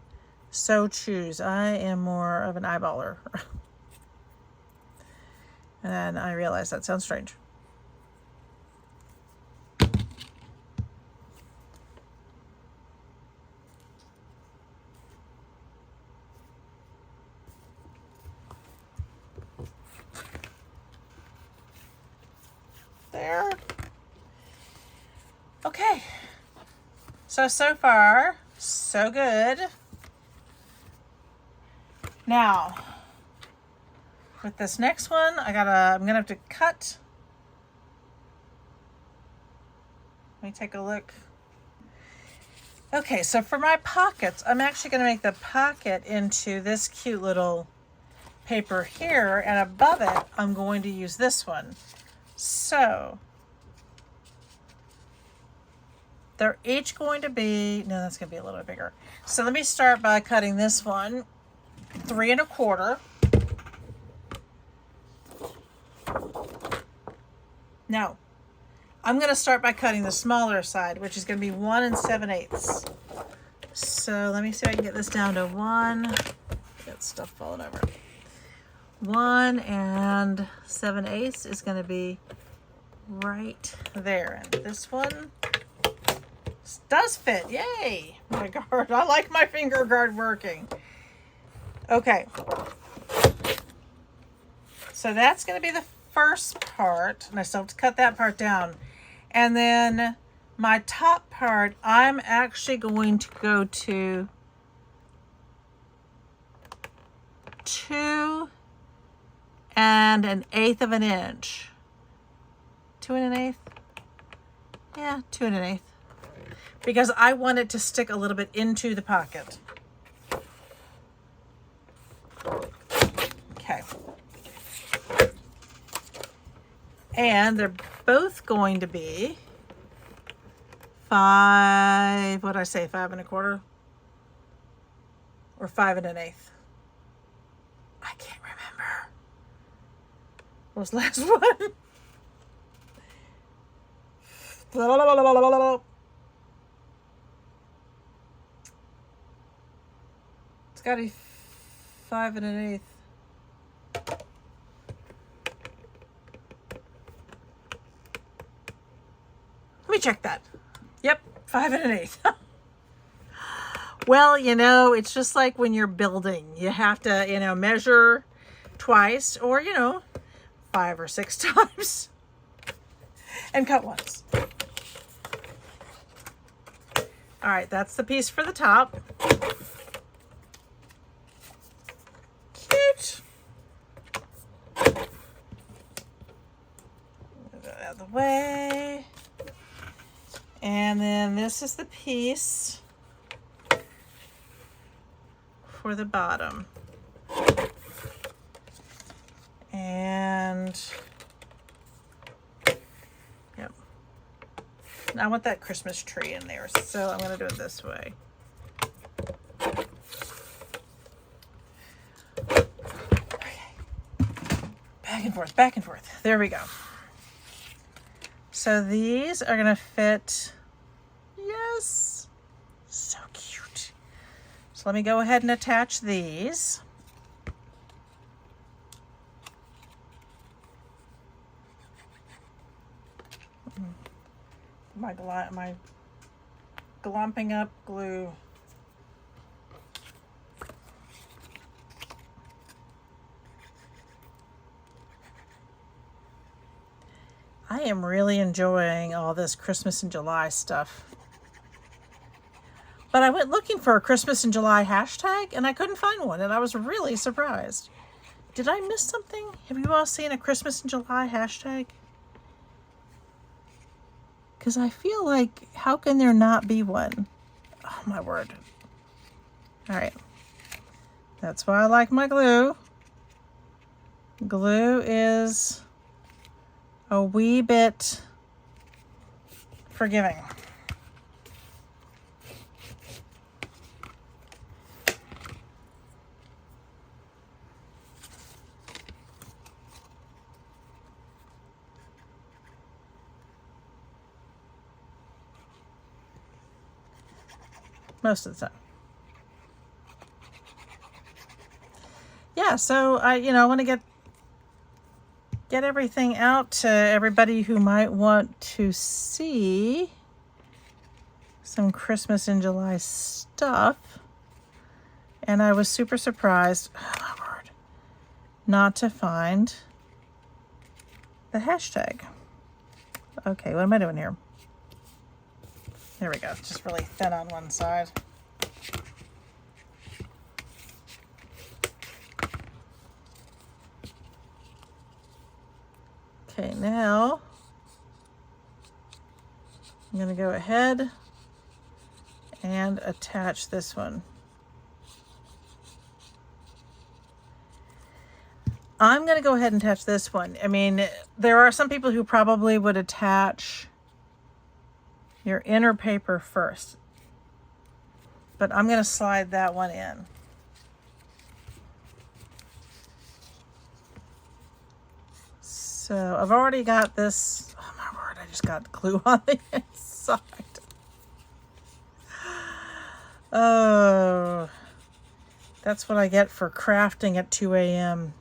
so choose. I am more of an eyeballer. And I realize that sounds strange. There. Okay. So far, so good. Now, with this next one, I'm gonna have to cut. Let me take a look. Okay, so for my pockets, I'm actually gonna make the pocket into this cute little paper here, and above it, I'm going to use this one. So they're each going to be, no, that's going to be a little bit bigger. So let me start by cutting this one 3 1/4. No, I'm going to start by cutting the smaller side, which is going to be 1 7/8. So let me see if I can get this down to 1. Got stuff falling over. 1 7/8 is going to be right there. And this one does fit. Yay! My guard. I like my finger guard working. Okay. So that's going to be the first part. And I still have to cut that part down. And then my top part, I'm actually going to go to 2 1/8 of an inch. 2 1/8? Yeah, 2 1/8. Because I want it to stick a little bit into the pocket. Okay. And they're both going to be 5, what did I say, 5 1/4? Or 5 1/8? I can't remember. What was the last one? It's got to be 5 1/8. Let me check that. Yep, 5 1/8. Well, it's just like when you're building. You have to, measure twice or, 5 or 6 times and cut once. All right, that's the piece for the top. Cute. Move that out of the way. And then this is the piece for the bottom. And yep. I want that Christmas tree in there, so I'm going to do it this way. Okay. Back and forth, back and forth. There we go. So these are going to fit. Yes. So cute. So let me go ahead and attach these. My glomping up glue. I am really enjoying all this Christmas in July stuff. But I went looking for a Christmas in July hashtag and I couldn't find one, and I was really surprised. Did I miss something? Have you all seen a Christmas in July hashtag? Because I feel like, how can there not be one? Oh, my word. All right. That's why I like my glue. Glue is a wee bit forgiving. Most of the time. Yeah, so I want to get everything out to everybody who might want to see some Christmas in July stuff. And I was super surprised, oh my word, not to find the hashtag. Okay, what am I doing here? There we go. It's just really thin on one side. Okay, now I'm going to go ahead and attach this one. I'm going to go ahead and attach this one. I mean, there are some people who probably would attach your inner paper first, but I'm going to slide that one in. So I've already got this. Oh my word, I just got glue on the inside. Oh, that's what I get for crafting at 2 a.m.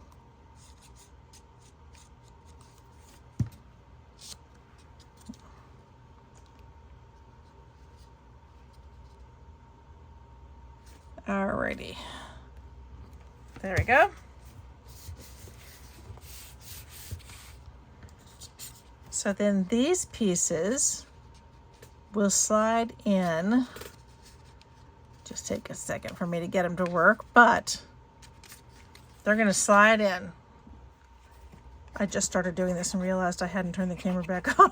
Alrighty. There we go. So then these pieces will slide in. Just take a second for me to get them to work, but they're going to slide in. I just started doing this and realized I hadn't turned the camera back on.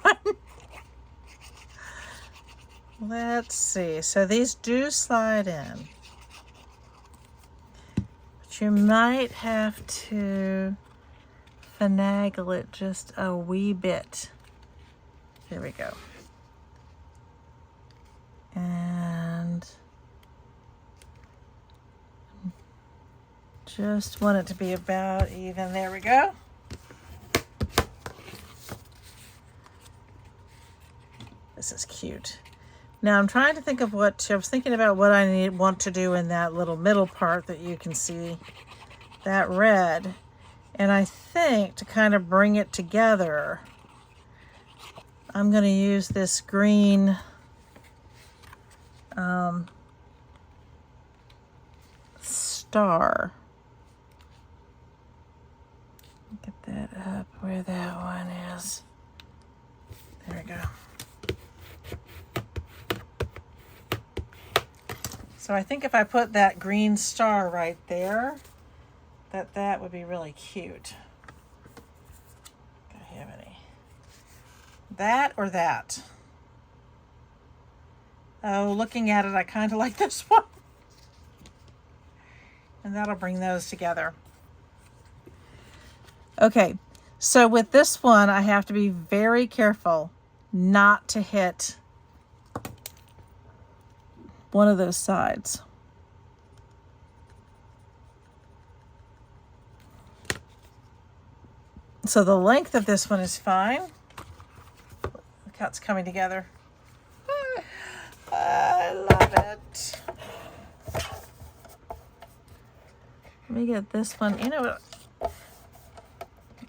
Let's see. So these do slide in. But you might have to finagle it just a wee bit. There we go. And just want it to be about even. There we go. This is cute. Now I'm trying to think of I was thinking about what I want to do in that little middle part that you can see, that red. And I think to kind of bring it together, I'm going to use this green star. Get that up where that one is. There we go. So I think if I put that green star right there, that would be really cute. Do I have any? That or that? Oh, looking at it, I kind of like this one. And that'll bring those together. Okay, so with this one, I have to be very careful not to hit one of those sides. So the length of this one is fine. Look how it's coming together. I love it. Let me get this one. You know what?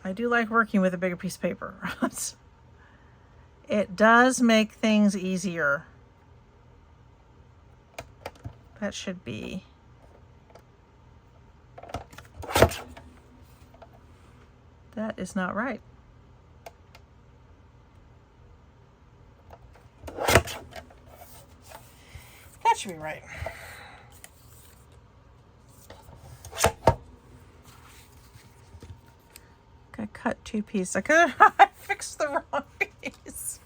I do like working with a bigger piece of paper. It does make things easier. That should be. That is not right. should be right. I cut 2 pieces. I fixed the wrong piece.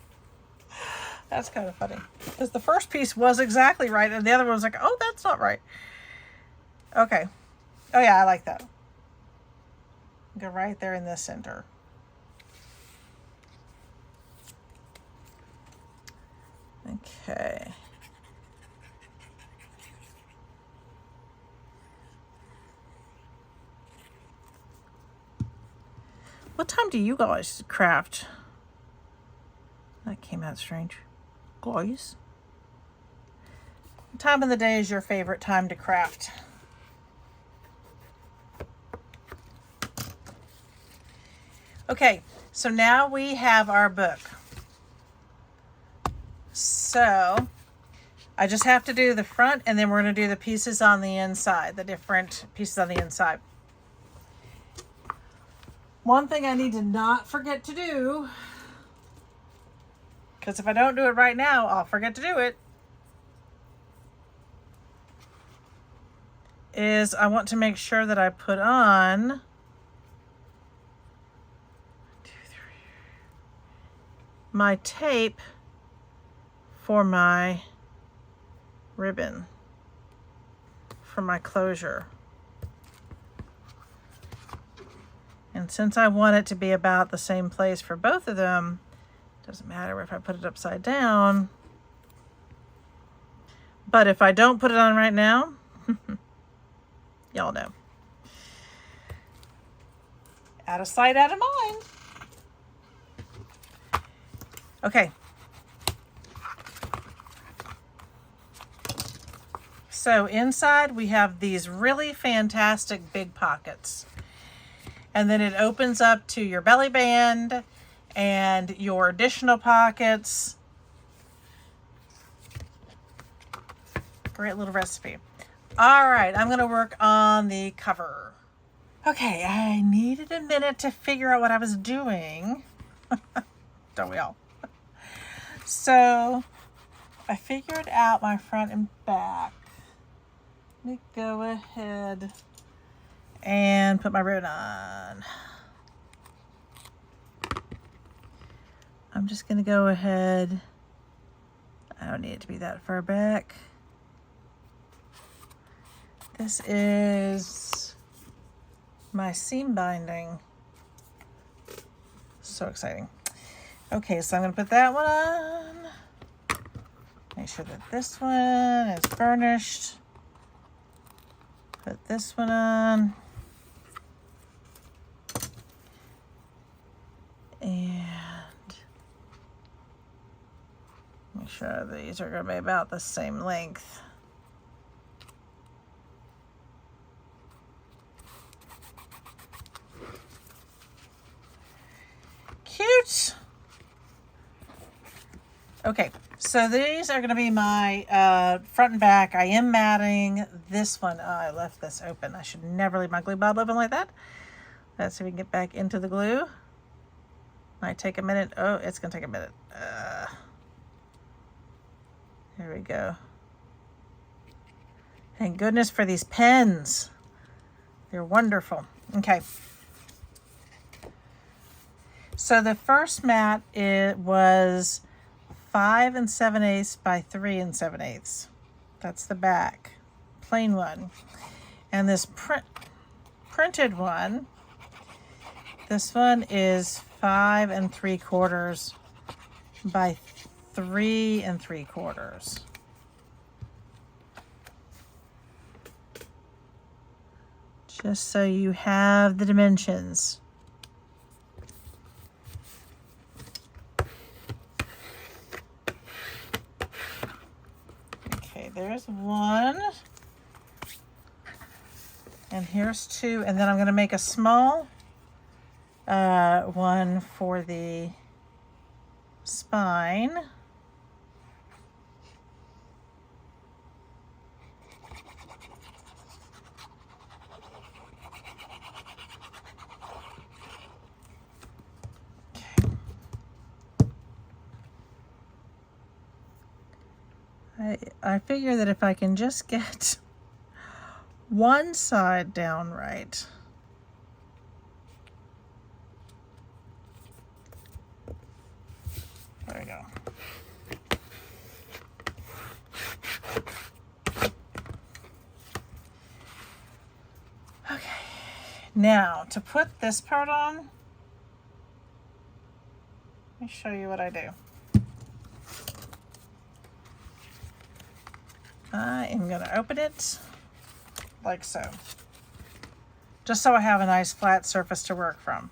That's kind of funny. Because the first piece was exactly right, and the other one was like, oh, that's not right. Okay. Oh, yeah, I like that. Go right there in the center. Okay. What time do you guys craft? That came out strange. Guys? What time of the day is your favorite time to craft? Okay, so now we have our book. So I just have to do the front, and then we're going to do the pieces on the inside, the different pieces on the inside. One thing I need to not forget to do, because if I don't do it right now, I'll forget to do it, is I want to make sure that I put on 1, 2, 3, my tape for my ribbon, for my closure. And since I want it to be about the same place for both of them, it doesn't matter if I put it upside down. But if I don't put it on right now, y'all know. Out of sight, out of mind. Okay. So inside we have these really fantastic big pockets. And then it opens up to your belly band and your additional pockets. Great little recipe. All right, I'm going to work on the cover. Okay, I needed a minute to figure out what I was doing. Don't we all? So I figured out my front and back. Let me go ahead and put my ribbon on. I'm just going to go ahead. I don't need it to be that far back. This is my seam binding. So exciting. Okay, so I'm going to put that one on. Make sure that this one is burnished. Put this one on. And make sure these are going to be about the same length. Cute. Okay, so these are going to be my front and back. I am matting this one. Oh, I left this open. I should never leave my glue bottle open like that. Let's see if we can get back into the glue. Might take a minute. Oh, it's going to take a minute. There we go. Thank goodness for these pens. They're wonderful. Okay. So the first mat, it was 5 7/8 by 3 7/8. That's the back, plain one. And this printed one, this one is 5 3/4 by 3 3/4. Just so you have the dimensions. There's one, and here's 2, and then I'm going to make a small one for the spine. I I figure that if I can just get one side down right. There we go. Okay, now to put this part on, let me show you what I do. I am going to open it like so, just so I have a nice flat surface to work from.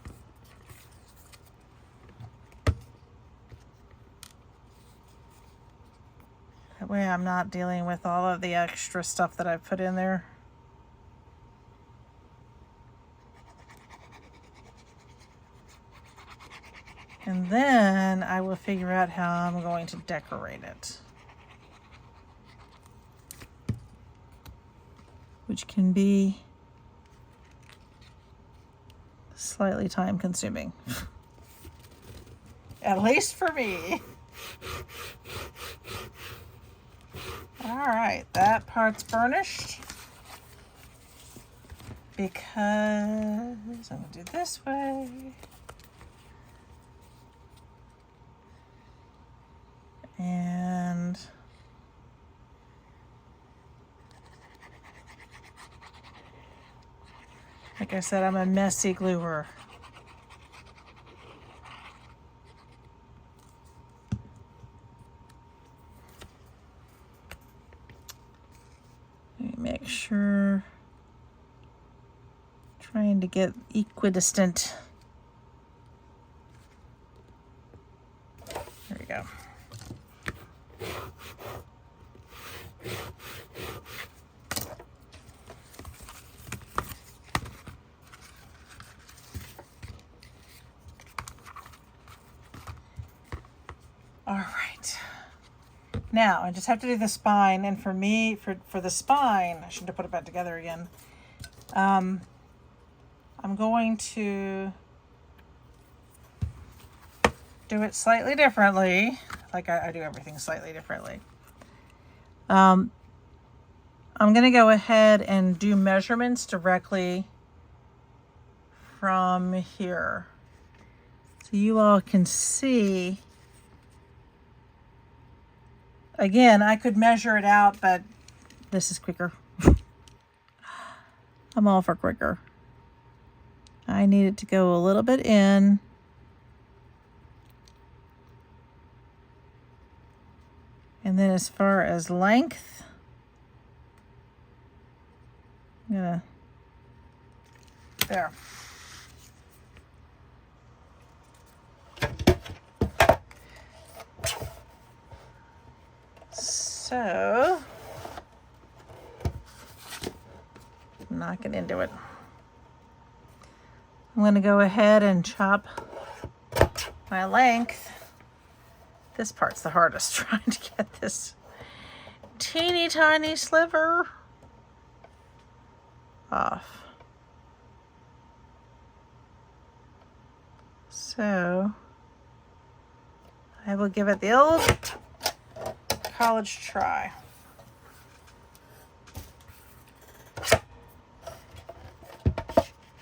That way I'm not dealing with all of the extra stuff that I've put in there. And then I will figure out how I'm going to decorate it, which can be slightly time consuming. At least for me. All right, that part's burnished because I'm gonna do this way. And like I said, I'm a messy gluer. Let me make sure, trying to get equidistant. There we go. All right, now I just have to do the spine, and for me, for the spine, I should have put it back together again. I'm going to do it slightly differently, like I do everything slightly differently. I'm going to go ahead and do measurements directly from here, so you all can see. Again, I could measure it out, but this is quicker. I'm all for quicker. I need it to go a little bit in. And then as far as length, I'm gonna, there. So, knocking into it. I'm going to go ahead and chop my length. This part's the hardest, trying to get this teeny tiny sliver off. So, I will give it the old college try.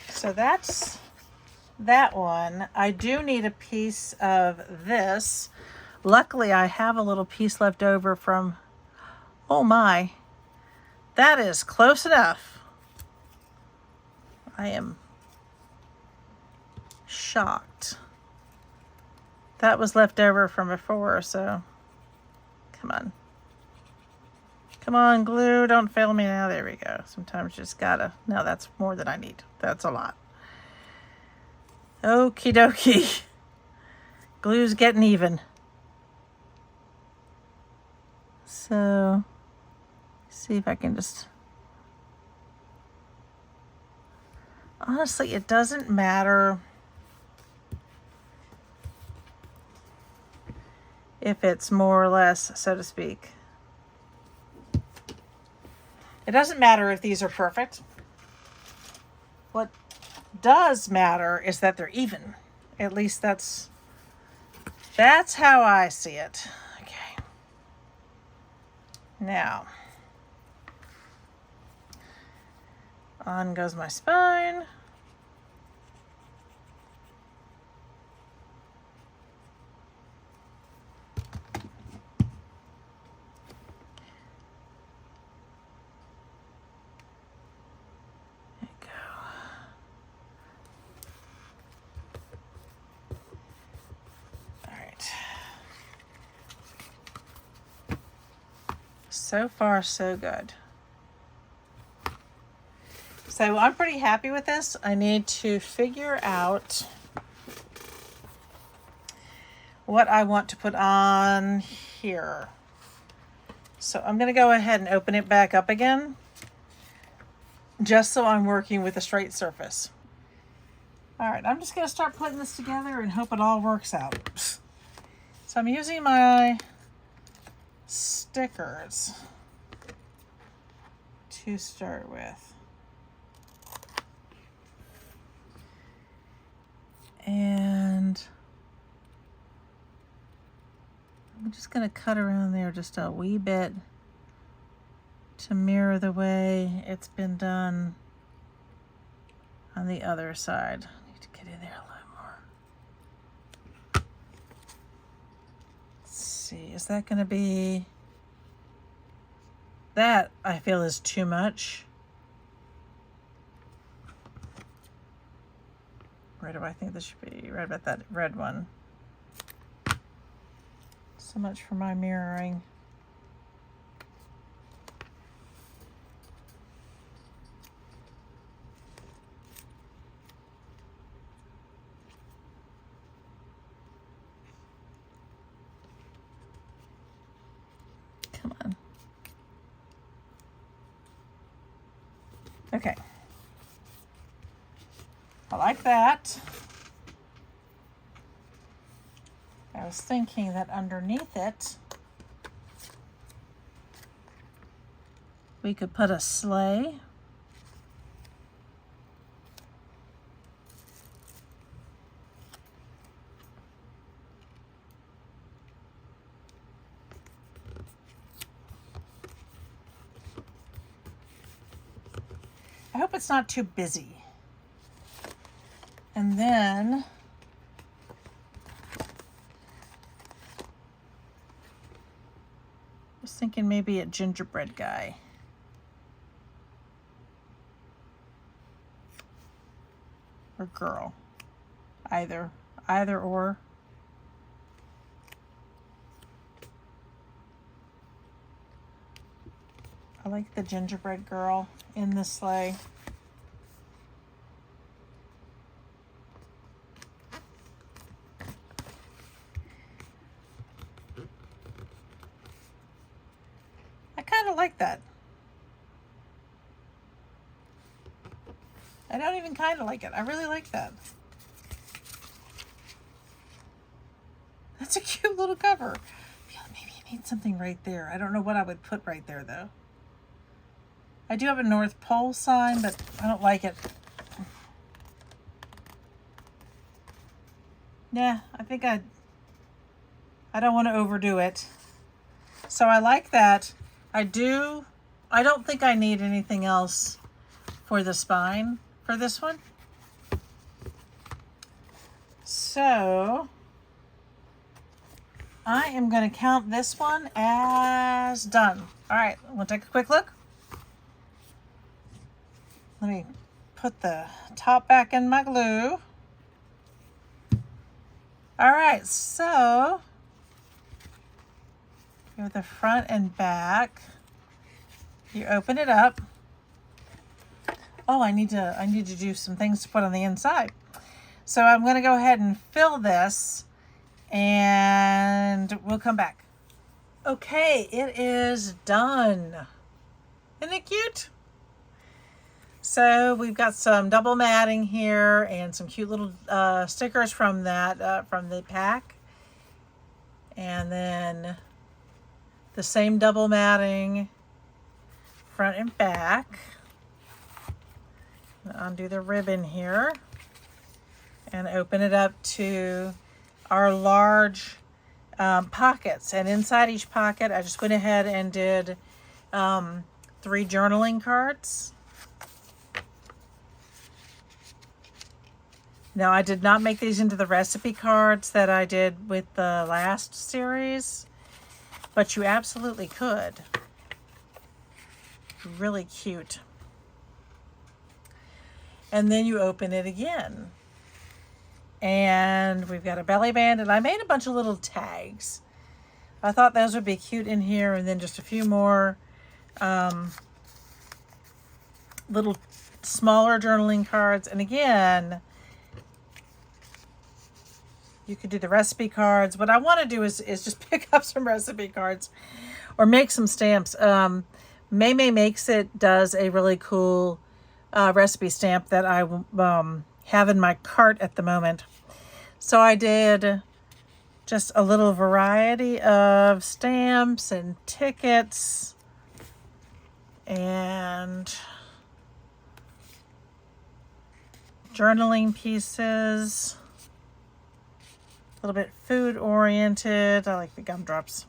So that's that one. I do need a piece of this. Luckily, I have a little piece left over from, oh my, that is close enough. I am shocked. That was left over from before, so come on. Come on, glue, don't fail me now. There we go. Sometimes you just gotta, no, that's more than I need. That's a lot. Okie dokie. Glue's getting even. So, see if I can just, honestly, it doesn't matter if it's more or less, so to speak. It doesn't matter if these are perfect. What does matter is that they're even. At least that's how I see it. Okay. Now, on goes my spine. So far, so good. So I'm pretty happy with this. I need to figure out what I want to put on here. So I'm going to go ahead and open it back up again, just so I'm working with a straight surface. All right, I'm just going to start putting this together and hope it all works out. So I'm using my stickers to start with. And I'm just going to cut around there just a wee bit to mirror the way it's been done on the other side. I need to get in there a little more. Let's see, is that going to be... That, I feel, is too much. Where do I think this should be? Right about that red one. So much for my mirroring. Come on. Okay. I like that. I was thinking that underneath it, we could put a sleigh. I hope it's not too busy. And then I was thinking maybe a gingerbread guy. Or girl. Either or. I like the gingerbread girl in the sleigh. I kind of like that. I don't even kind of like it. I really like that. That's a cute little cover. Yeah, maybe you need something right there. I don't know what I would put right there, though. I do have a North Pole sign, but I don't like it. Yeah, I think I don't want to overdo it. So I like that. I don't think I need anything else for the spine for this one. So I am going to count this one as done. All right, we'll take a quick look. Let me put the top back in my glue. All right, so you have the front and back. You open it up. Oh, I need to do some things to put on the inside. So I'm going to go ahead and fill this and we'll come back. Okay, it is done. Isn't it cute? So we've got some double matting here and some cute little stickers from that from the pack, and then the same double matting front and back. Undo the ribbon here and open it up to our large pockets, and inside each pocket I just went ahead and did 3 journaling cards. Now, I did not make these into the recipe cards that I did with the last series, but you absolutely could. Really cute. And then you open it again. And we've got a belly band, and I made a bunch of little tags. I thought those would be cute in here, and then just a few more little smaller journaling cards. And again, you could do the recipe cards. What I want to do is just pick up some recipe cards or make some stamps. May Makes It does a really cool recipe stamp that I have in my cart at the moment. So I did just a little variety of stamps and tickets and journaling pieces. A little bit food oriented. I like the gumdrops.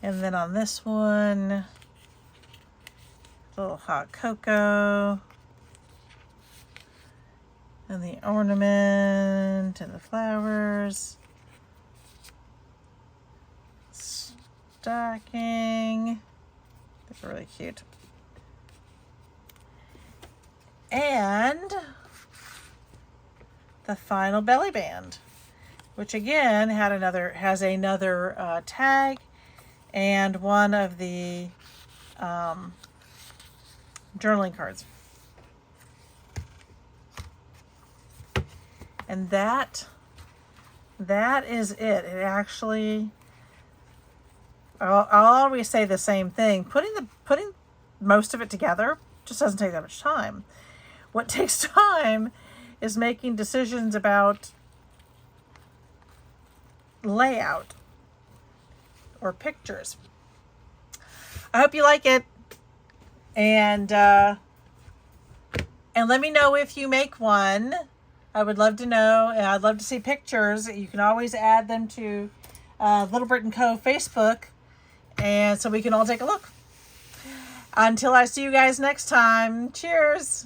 And then on this one, a little hot cocoa. And the ornament and the flowers. Stocking. These are really cute. And the final belly band, which again has another tag and one of the journaling cards. And that is it. It actually, I'll always say the same thing. Putting most of it together just doesn't take that much time. What takes time is making decisions about layout or pictures. I hope you like it, and let me know if you make one. I would love to know, and I'd love to see pictures. You can always add them to Little Britain Co. Facebook, and so we can all take a look. Until I see you guys next time, cheers!